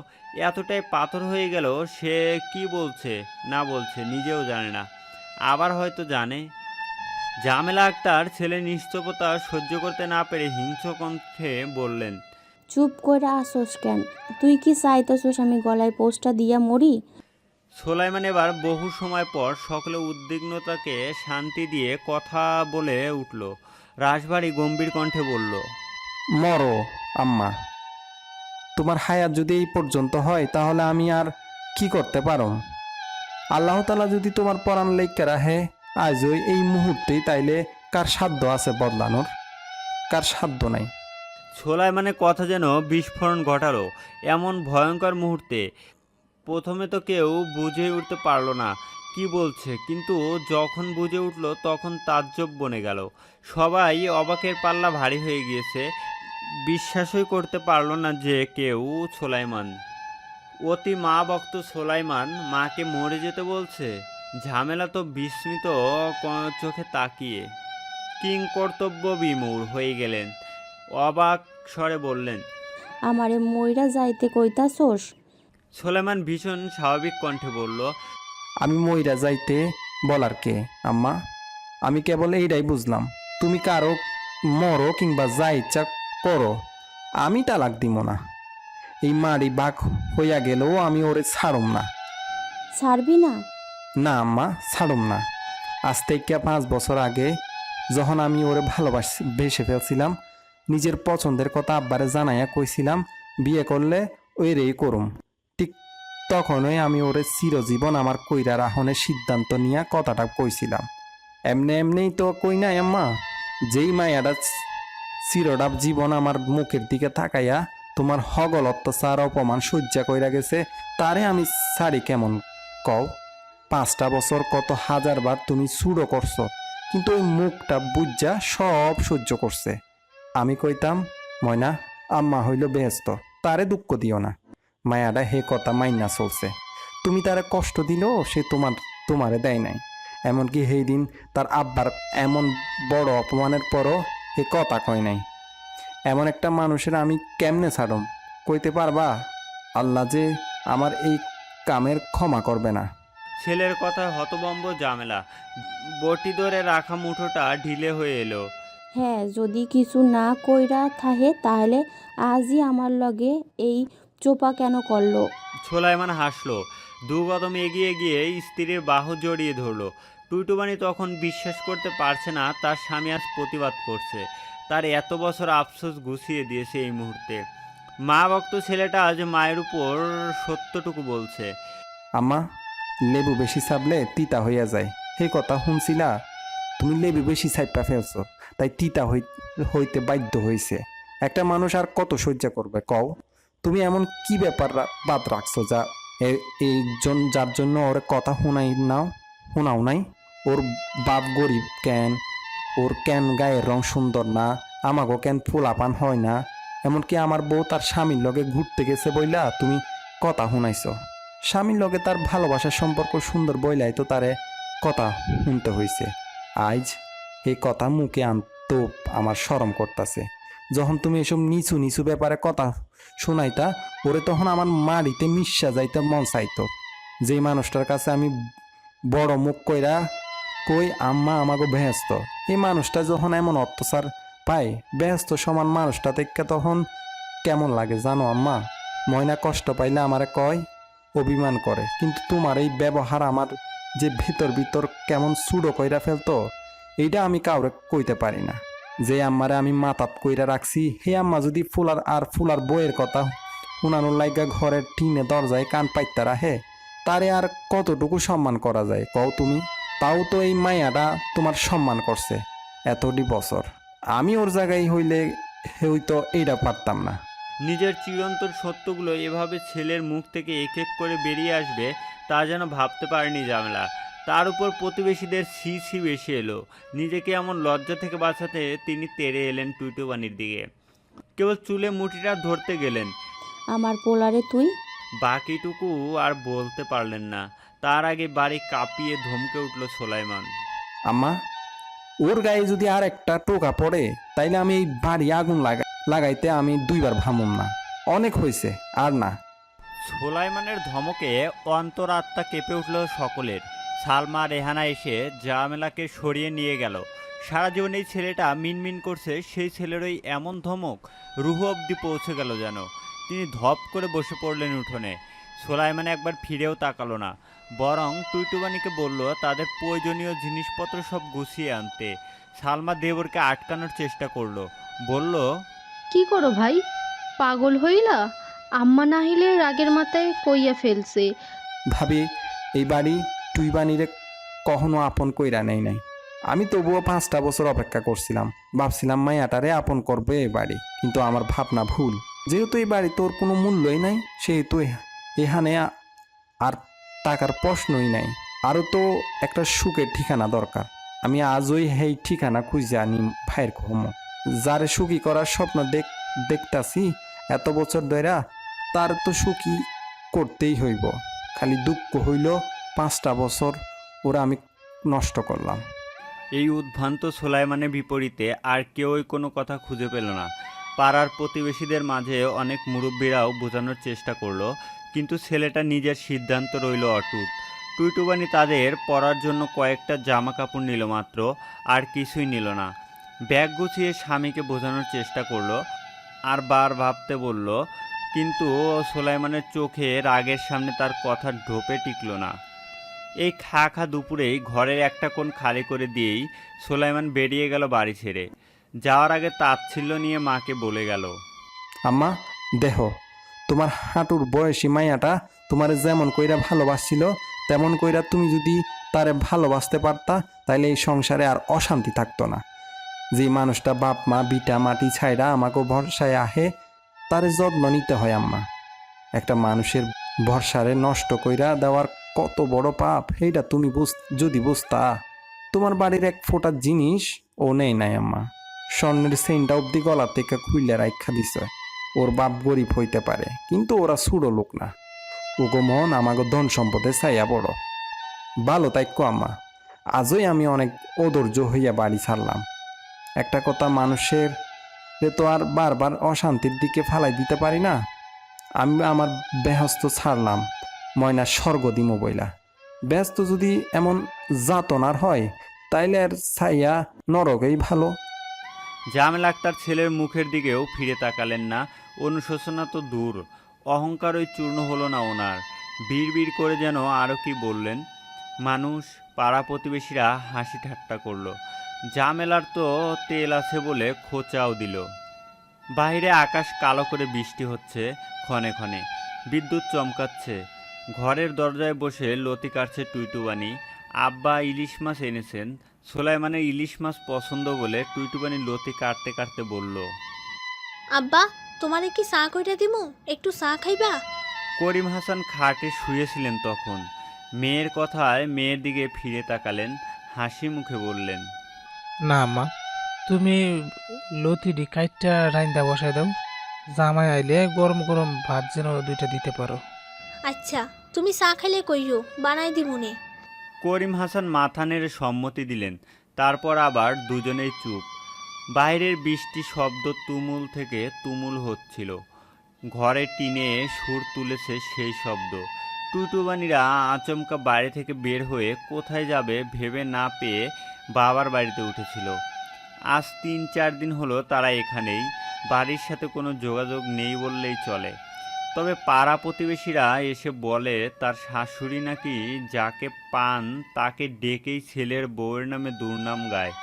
এতটাই পাথর হয়ে গেল, সে কি বলছে না বলছে নিজেও জানে না, আবার হয়তো জানে। জামেলা আক্তার ছেলের নিশ্চপতা সহ্য করতে না পেরে হিংস্র কণ্ঠে বললেন, চুপ করে আসোস কেন? তুই কি চাইতেছোস আমি গলায় পোস্টটা দিয়া মরি? সোলাইমান এবার বহু সময় পর সকলে উদ্বিগ্নতাকে শান্তি দিয়ে কথা বলে উঠল। রাশভারী গম্ভীর কণ্ঠে বলল, মরো আম্মা, তোমার হায়াত যদি এই পর্যন্ত হয় তাহলে আমি আর কি করতে পারো? আল্লাহ তাআলা যদি তোমার পরাণ লেখা রাখে আজই এই মুহূর্তেই, তাইলে কার সাধ্য আছে বদলানোর? কার সাধ্য নাই। সোলাইমানের কথা যেন বিস্ফোরণ ঘটালো এমন ভয়ঙ্কর মুহূর্তে। প্রথমে তো কেউ বুঝে উঠতে পারলো না কি বলছে, কিন্তু যখন বুঝে উঠল তখন তাজ্জব বনে গেল। সবাই অবাকের পাল্লা ভারী হয়ে গিয়েছে। বিশ্বাসই করতে পারলো না যে কেউ সোলাইমান, অতি মা ভক্ত সোলাইমান, মাকে মরে যেতে বলছে। ঝামেলা তো বিস্মিত চোখে তাকিয়ে কিং কর্তব্য বিমূঢ় হয়ে গেলেন। অবাক স্বরে বললেন, আমারে মইরা যাইতে কইতাছোস? সোলাইমান ভীষণ স্বাভাবিক কণ্ঠে বলল, আমি মইরা যাইতে বলার কে আম্মা? আমি কেবল এইটাই বুঝলাম, তুমি কারো মরো কিংবা যা ইচ্ছা করো, আমি তালাক দিব না। এই মাড়ি বাঘ হইয়া গেলেও আমি ওরে ছাড়ুম না। ছাড়বি না? না আম্মা, ছাড়ুম না। আজ থেকে 5 বছর আগে যখন আমি ওরে বেসে ফেলছিলাম, নিজের পছন্দের কথা আব্বারে জানাইয়া কইছিলাম বিয়ে করলে ওই রেই করুম। ঠিক তখনই আমি ওরে চিরজীবন আমার কইরা রাহনের সিদ্ধান্ত নিয়ে কথাটা কইছিলাম। এমনিই তো কই নাই আম্মা। যেই মায়াটা চিরডাব জীবন আমার মুখের দিকে তাকাইয়া তোমার হগল অত্যাচার অপমান সহ্য কইরা গেছে, তারে আমি সারি কেমন কও? 5টা বছর কত হাজারবার তুমি চুড়ো করছো, কিন্তু ওই মুখটা বুঝা সব সহ্য করছে। আমি কইতাম ময়না আম্মা হইল বেহেস্ত, তারে দুঃখ দিও না। মায়াটা হে কথা মাইনা চলছে। তুমি তারে কষ্ট দিলেও সে তোমারে দেয় নাই। এমনকি সেই দিন তার আব্বার এমন বড় অপমানের পরও হে কথা কয় নাই। এমন একটা মানুষের আমি কেমনে ছাড়ম? কইতে পারবা আল্লাহ যে আমার এই কামের ক্ষমা করবে না। ছেলের কথায় হতভম্ব জামেলা। বটি ধরে রাখা মুঠোটা ঢিলে হয়ে এলো। হ্যাঁ, যদি কিছু না কইরা থাহে তাহলে আজই আমার লগে এই চোপা কেন করলো? সোলাইমান হাসলো। 2 কদম এগিয়ে গিয়ে স্ত্রীর বাহু জড়িয়ে ধরলো। টুইটুবানি তখন বিশ্বাস করতে পারছে না তার স্বামী আজ প্রতিবাদ করছে। তার এত বছর আফসোস গুছিয়ে দিয়েছে এই মুহূর্তে। মা ভক্ত ছেলেটা আজ মায়ের উপর সত্যটুকু বলছে। আম্মা, লেবু বেশি চাবলে তিতা হইয়া যায়, হে কথা শুনছিলা? তুমি লেবু বেশি চাইপা ফেলছো, তাই তিতা হইতে বাধ্য হয়েছে। একটা মানুষ আর কত সহ্য করবে কও? তুমি এমন কি ব্যাপার বাদ রাখছো যা যার জন্য ওর কথা শোনাও নাই? ওর বাপ গরিব কেন? ওর কেন গায়ের রং সুন্দর না? আমাগো কেন ফুলাপান হয় না? এমনকি আমার বউ তার স্বামীর লগে ঘুরতে গেছে বইলা তুমি কথা শুনাইছো। স্বামীর লগে তার ভালোবাসার সম্পর্ক সুন্দর বইলাই তো তারে কথা শুনতে হইছে। আজ এই কথা মুখে আনতো আমার শরম করতেছে। যখন তুমি এসব নিচু নিচু ব্যাপারে কথা শোনাইতা ওরে, তখন আমার মাড়িতে মিশা যাইতে মন চাইতো। যেই মানুষটার কাছে আমি বড় মুখ কইরা কই আম্মা আমাকে বেহেস্ত, এই মানুষটা যখন এমন অত্যাচার পায়, বেহেস্ত সমান মানুষটা থেকে তখন কেমন লাগে জানো আম্মা? ময়না কষ্ট পাইলে আমারে কয়, অভিমান করে, কিন্তু তোমার এই ব্যবহার আমার যে ভিতর কেমন চুড়ো কইরা ফেলতো, এইটা আমি কাউরে কইতে পারি না। যে আম্মারে আমি মাতাত কইরা রাখছি, হে আম্মা যদি ফুলার বইয়ের কথা শুনানোর লাইগা ঘরের টিনে দরজায় কান পাইতে রাখে, তারে আর কতটুকু সম্মান করা যায় কও তুমি? তাও তো এই মায়াটা তোমার সম্মান করছে এতটি বছর। আমি ওর জায়গায় হইতো এইটা পারতাম না। নিজের চিরন্তন সত্যগুলো এভাবে ছেলের মুখ থেকে এক এক করে বেরিয়ে আসবে তা যেন ভাবতে পারেনি জামেলা। তার উপর প্রতিবেশীদের ছি বেশি এলো। নিজেকে এমন লজ্জা থেকে বাঁচাতে তিনি তেড়ে এলেন টুইটুবানির দিকে। কেবল চুলে মুঠিটা ধরতে গেলেন, আমার পোলারে তুই। বাকিটুকু আর বলতে পারলেন না। তার আগে বাড়ি কাঁপিয়ে ধমকে উঠল সোলাইমান। আম্মা, ওর গায়ে যদি আর একটা টোকা পড়ে তাইলে আমি এই বাড়ি আগুন লাগাইতে আমি 2বার ভাবুম না। অনেক হয়েছে, আর না। সোলাইমানের ধমকে অন্তরাত্মা কেঁপে উঠল সকলের। সালমা রেহানা এসে জামেলাকে সরিয়ে নিয়ে গেল। সারা জীবন এই ছেলেটা মিনমিন করছে, সেই ছেলেরই এমন ধমক রুহ অবধি পৌঁছে গেল যেন। তিনি ধপ করে বসে পড়লেন উঠোনে। সোলাইমান একবার ফিরেও তাকালো না, বরং টুইটুবানিকে বলল তাদের প্রয়োজনীয় জিনিসপত্র সব গুছিয়ে আনতে। সালমা দেবরকে আটকানোর চেষ্টা করলো, বলল, কি করো ভাই, পাগল হইলা? আম্মা নাহিলে রাগের মাথায় কইয়া ফেলছে। ভাবি, এই বাড়ি টুইবানিরে কখনো আপন কইরা নেই নাই। আমি তবুও 5টা বছর অপেক্ষা করছিলাম, ভাবছিলাম মায়াটারে আপন করবে এই বাড়ি। কিন্তু আমার ভাবনা ভুল। যেহেতু এই বাড়ি তোর কোনো মূল্যই নাই, সেহেতু এখানে আর টাকার প্রশ্নই নাই। আরও তো একটা সুখের ঠিকানা দরকার। আমি আজই সেই ঠিকানা খুঁজে আনি ভাইয়ের ঘুম। যারে সুখী করার স্বপ্ন দেখতাছি এত বছর ধরে, তার তো সুখী করতেই হইব। খালি দুঃখ হইল 5টা বছর ওরা আমি নষ্ট করলাম। এই উদ্ভ্রান্ত সোলাইমানের বিপরীতে আর কেউই কোনো কথা খুঁজে পেল না। পাড়ার প্রতিবেশীদের মাঝে অনেক মুরব্বীরাও বোঝানোর চেষ্টা করলো, কিন্তু ছেলেটা নিজের সিদ্ধান্ত রইল অটুট। টুইটুবানি তাদের পরার জন্য কয়েকটা জামা কাপড় নিল মাত্র, আর কিছুই নিল না। ব্যাগ গুছিয়ে স্বামীকে বোঝানোর চেষ্টা করলো, আর বার ভাবতে বলল, কিন্তু সোলাইমানের চোখে রাগের সামনে তার কথা ঢোপে টিকল না। এই খা দুপুরেই ঘরের একটা কোণ খালি করে দিয়েই সোলাইমান বেরিয়ে গেল বাড়ি ছেড়ে। যাওয়ার আগে তাচ্ছিল্য নিয়ে মাকে বলে গেল, আম্মা দেহ, তোমার হাঁটুর বয়সী মাইয়াটা তোমারে যেমন কইরা ভালোবাসছিল তেমন কইরা তুমি যদি তারে ভালোবাসতে পারতা তাইলে এই সংসারে আর অশান্তি থাকতো না। যে মানুষটা বাপ মা বিটা মাটি ছাইরা আমাকে ভরসায় আহে তারে যত্ন নিতে হয় আম্মা। একটা মানুষের ভরসারে নষ্ট কইরা দেওয়ার কত বড় পাপ এইটা তুমি যদি বুঝতা। তোমার বাড়ির এক ফোঁটা জিনিস ও নেই নাই আম্মা। স্বর্ণের সেনটা অব্দি গলা থেকে খুইলে রাখা দিছে। ওর বাপ গরিব হইতে পারে কিন্তু ওরা ছুড়ো লোক না। ওগো মন আমাকে ধন সম্পদে চাইয়া বড় ভালো তাইকো আম্মা। আজই আমি অনেক অধৈর্য হইয়া বাড়ি ছাড়লাম। একটা কথা, মানুষের তো আর বারবার অশান্তির দিকে ফালাই দিতে পারি না। আমি আমার ব্যস্ত ছাড়লাম ময়না স্বর্গ দিমো বইলা। ব্যস্ত যদি এমন যাতনার হয় তাইলে আর ছাইয়া নরকেই ভালো। জামেল আক্তার ছেলের মুখের দিকেও ফিরে তাকালেন না। অনুশোচনা তো দূর, অহংকারই চূর্ণ হলো না ওনার। বিড় করে যেন আরও কি বললেন। মানুষ, পাড়া প্রতিবেশীরা হাসি ঠাট্টা করলো। জামেলার তো তেল আছে বলে খোঁচাও দিল। বাইরে আকাশ কালো করে বৃষ্টি হচ্ছে, ক্ষণে ক্ষণে বিদ্যুৎ চমকাচ্ছে। ঘরের দরজায় বসে লতি কাটছে টুইটুবানি। আব্বা ইলিশ মাছ এনেছেন। সোলাইমানের ইলিশ মাছ পছন্দ বলে টুইটুবানি লতি কাটতে কাটতে বলল, আব্বা, তোমারে কি চা কইরা দিমু? একটু চা খাইবা? করিম হাসান খাটে শুয়েছিলেন তখন। মেয়ের কথায় মেয়ের দিকে ফিরে তাকালেন, হাসি মুখে বললেন, না আম্মা, তুমি লতিটি কাইটটা রাইন্দা বসাই দাও। জামাই আইলে গরম গরম ভাত যেন দুইটা দিতে পারো। আচ্ছা, তুমি চা খাইলে কইও, বানাই দিমুনে। করিম হাসান মাথা নেড়ে সম্মতি দিলেন। তারপর আবার দুজনেই চুপ। বাইরের বৃষ্টি শব্দ তুমুল থেকে তুমুল হচ্ছিল। ঘরে টিনে সুর তুলেছে সেই শব্দ। টুটুবানিরা আচমকা বাড়ি থেকে বের হয়ে কোথায় যাবে ভেবে না পেয়ে বাবার বাড়িতে উঠেছিল। আজ 3-4 দিন হলো তারা এখানেই। বাড়ির সাথে কোনো যোগাযোগ নেই বললেই চলে। তবে পাড়া প্রতিবেশীরা এসে বলে তার শাশুড়ি নাকি যাকে পান তাকে ডেকেই ছেলের বউয়ের নামে দুর্নাম গায়।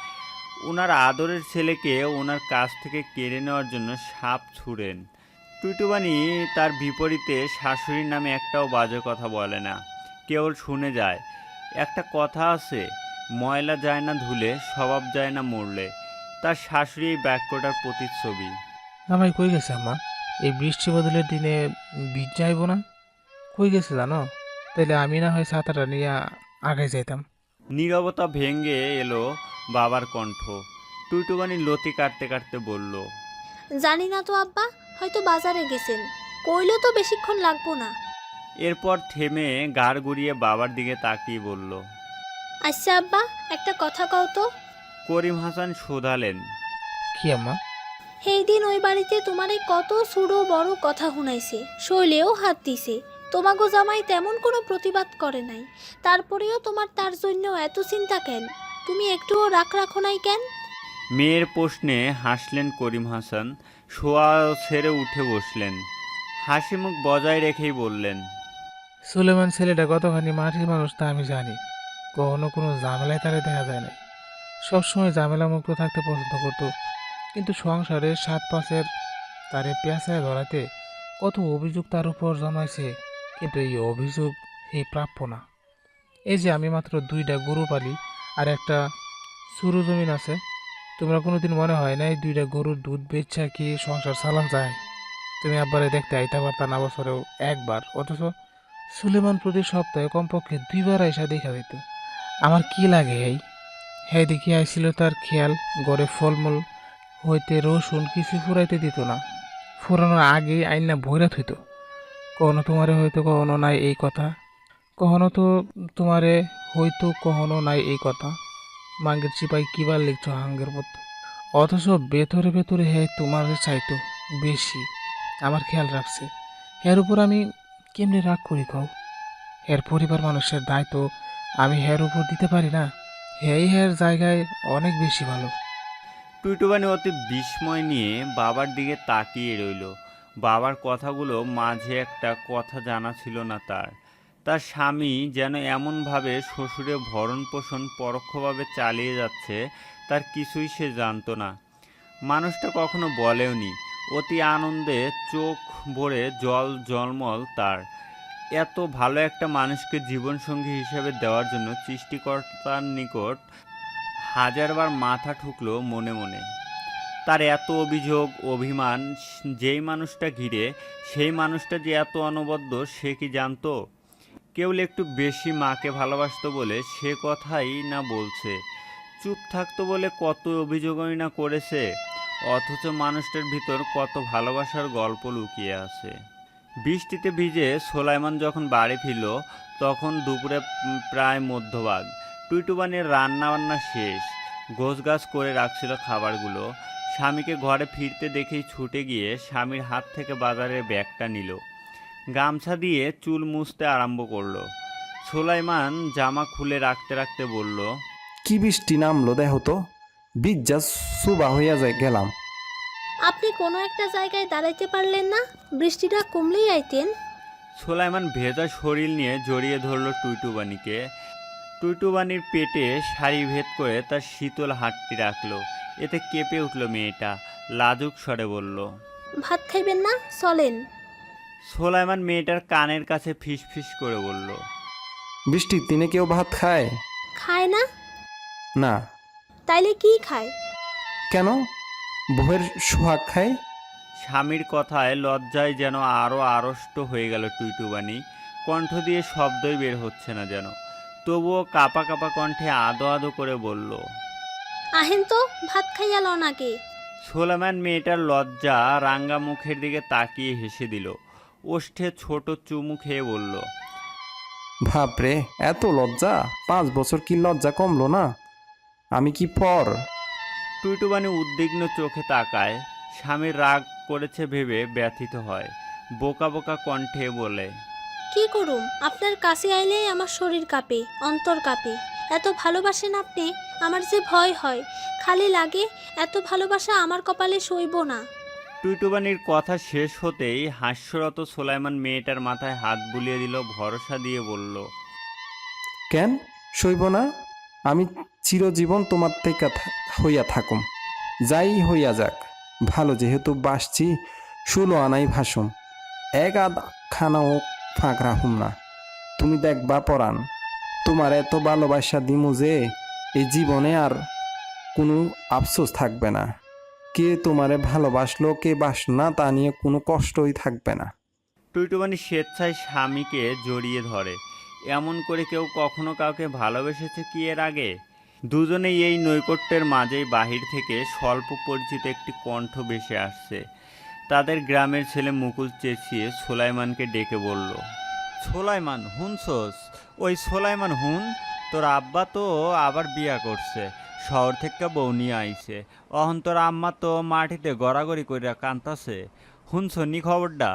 ওনার আদরের ছেলেকে ওনার কাছ থেকে কেড়ে নেওয়ার জন্য সাপ ছুঁড়েন। টুইটুবানি তার বিপরীতে শাশুড়ির নামে একটাও বাজে কথা বলে না, কেবল শুনে যায়। একটা কথা আছে, ময়লা যায় না ধুলে, স্বভাব যায় না মরলে। তার শাশুড়ি এই বাক্যটার প্রতিচ্ছবি। জামাই কই গেছে আম্মা? এই বৃষ্টি বদলের দিনে বীজ যাইব না? কই গেছে জানো? তাইলে আমি না হয় ছাতাটা নিয়ে আগে যাইতাম। নীরবতা ভেঙে এলো বাবার কণ্ঠ। টুইটুবানি লতি কাটতে কাটতে বলল, জানি না তো আব্বা, হয়তো বাজারে গেছেন। কইলেও তো বেশিক্ষণ লাগবো না। এরপর থেমে গাড় গুড়িয়ে বাবার দিকে তাকিয়ে বলল, আচ্ছা আব্বা, একটা কথা কও তো। করিম হাসান শোধালেন, কি আম্মা? সেই দিন ওই বাড়িতে তোমারে কত ছোটো বড় কথা শুনাইছে, শৈলেও হাত দিছে। তোমাগো জামাই তেমন কোনো প্রতিবাদ করে নাই, তারপরেও তোমার তার জন্য এত চিন্তা কেন? তুমি একটুও রাখো নাই কেন? মেয়ের প্রশ্নে হাসলেন করিম হাসান। শোয়া ছেড়ে উঠে বসলেন, হাসি মুখ বজায় রেখেই বললেন, সুলেমান ছেলেটা কতখানি মাটির মানুষ তা আমি জানি। কখনো কোনো ঝামেলায় তারে দেখা যায় না। সবসময় ঝামেলা মুক্ত থাকতে পছন্দ করতো। কিন্তু সংসারের 7-5 তারে পেঁচায় ধরাতে কত অভিযোগ তার উপর জমাইছে। কিন্তু এই অভিযোগ এই প্রাপ্য না। এই যে আমি মাত্র 2টা গরু পালি আর একটা সরু জমিন আছে, তোমরা কোনোদিন মনে হয় না এই 2টা গরুর দুধ বেচা কি সংসার চালান যায়? তুমি আব্বারে দেখতে আইতে পারতা না বছরেও একবার, অথচ সুলেমান প্রতি সপ্তাহে কমপক্ষে 2বার আইসা দেখা দিত। আমার কি লাগে হ্যাঁ দেখি আইছিল তার খেয়াল, ঘরে ফলমূল হইতে রসুন কিছু ফুরাইতে দিত না। ফুরানোর আগেই আইনা ভৈরা থইত। কখনো তোমারে হয়তো কখনো নাই এই কথা, কখনো তো তোমারে হয়তো কখনো নাই এই কথা। মাঙ্গের চিপাই কিবার লিখছ হাঙ্গের পথ, অথচ ভেতরে ভেতরে হে তোমার চাইতো বেশি। আমার খেয়াল রাখছে, এর উপর আমি কেমনি রাগ করি কও? এর পরিবার মানুষের দায়িত্ব আমি হের উপর দিতে পারি না? হের জায়গায় অনেক বেশি ভালো। টুইটুবানি অতি বিস্ময় নিয়ে বাবার দিকে তাকিয়ে রইল। বাবার কথাগুলো মাঝে একটা কথা জানা ছিল না তার। তার স্বামী যেন এমনভাবে শ্বশুরের ভরণ পোষণ পরোক্ষভাবে চালিয়ে যাচ্ছে, তার কিছুই সে জানতো না। মানুষটা কখনো বলেওনি। অতি আনন্দে চোখ ভরে জল জলমল তার। এত ভালো একটা মানুষকে জীবনসঙ্গী হিসেবে দেওয়ার জন্য সৃষ্টিকর্তার নিকট হাজারবার মাথা ঠুকলো মনে মনে। তার এত অভিযোগ অভিমান, যেই মানুষটা ঘিরে সেই মানুষটা যে এত অনবদ্য সে কি জানতো? কেবল একটু বেশি মাকে ভালোবাসতো বলে সে কথাই না বলছে, চুপ থাকতো বলে কত অভিযোগই না করেছে, অথচ মানুষটার ভিতর কত ভালোবাসার গল্প লুকিয়ে আছে। বৃষ্টিতে ভিজে সোলাইমান যখন বাড়ি ফিরল তখন দুপুরে প্রায় মধ্যভাগ। টুইটুবানির রান্না বান্না শেষ, গোছগাছ করে রাখছিল খাবারগুলো। স্বামীকে ঘরে ফিরতে দেখেই ছুটে গিয়ে স্বামীর হাত থেকে বাজারের ব্যাগটা নিল, গামছা দিয়ে চুল মুছতে আরম্ভ করলো। সোলাইমান জামা খুলে রাখতে রাখতে বলল, কি বৃষ্টি নামলো দেখো তো, বিজ্জা সুবা হইয়া গেলাম। আপনি কোনো একটা জায়গায় দাঁড়াইতে পারলেন না? বৃষ্টিটা কমলেই আইতেন। সোলাইমান ভেজা শরীর নিয়ে জড়িয়ে ধরল টুইটুবানিকে। টুইটুবানির পেটে শাড়ি ভেদ করে তার শীতল হাতটি রাখলো। এতে কেঁপে উঠল মেয়েটা, লাজুক স্বরে বলল, ভাত খাইবেন না? চলেন। সোলাইমান মেয়েটার কানের কাছে ফিসফিস করে বলল, বৃষ্টির দিনে কেউ ভাত খায়? খায় না? না। তাইলে কি খায়? কেন? বউয়ের সোহাগ খায়। স্বামীর কথায় লজ্জায় যেন আরও আড়ষ্ট হয়ে গেল টুইটুবানি। কণ্ঠ দিয়ে শব্দই বের হচ্ছে না যেন, তবুও কাপা কাপা কণ্ঠে আদো আদো করে বলল, আহেন তো, ভাত খাইয়া লন আগে। সোলাইমান মেয়েটার লজ্জা রাঙ্গা মুখের দিকে তাকিয়ে হেসে দিল, ওষ্ঠে ছোট চুমু খেয়ে বলল, বাপরে, এত লজ্জা! 5 বছর কি লজ্জা কমলো না? আমি কি পর? টুইটুবানি উদ্বিগ্ন চোখে তাকায়, স্বামীর রাগ করেছে ভেবে ব্যথিত হয়, বোকা বোকা কণ্ঠে বলে, কি করুম? আপনার কাছে আইলেই আমার শরীর কাঁপে, অন্তর কাঁপে। এত ভালোবাসেন আপনি, আমার যে ভয় হয়। খালি লাগে এত ভালোবাসা আমার কপালে সইব না। টুইটুবানির কথা শেষ হতেই হাস্যরত সোলাইমান মেয়েটার মাথায় হাত বুলিয়ে দিল, ভরসা দিয়ে বলল, কেন সইব না? আমি চিরজীবন তোমার থেকে হইয়া থাকুম, যাই হইয়া যাক। ভালো যেহেতু বাসছি, 16 আনাই ভাসুম, এক আধ খানাও ফাঁক রাখুম না। তুমি দেখবা পরাণ, তোমার এত ভালোবাসা দিমু যে এই জীবনে আর কোনো আফসোস থাকবে না। কে তোমারে ভালোবাসলো কে বাসলো না তা নিয়ে কোনো কষ্টই থাকবে না। টুইটুবানি স্বেচ্ছায় স্বামীকে জড়িয়ে ধরে। এমন করে কেউ কখনো কাউকে ভালোবেসেছে কি এর আগে? দুজনেই এই নৈকট্যের মাঝেই বাহির থেকে স্বল্প পরিচিত একটি কণ্ঠ ভেসে আসছে। তাদের গ্রামের ছেলে মুকুল চেঁচিয়ে সোলাইমানকে ডেকে বলল, সোলাইমান হুনছোস? ওই সোলাইমান হুন, তোর আব্বা তো আবার বিয়া করছে, শহর থেকে বউ নিয়ে আইছে। অহন তোর আম্মা তো মাটিতে গড়াগড়ি কইরা কান্তাছে। হুনছো নি খবরটা?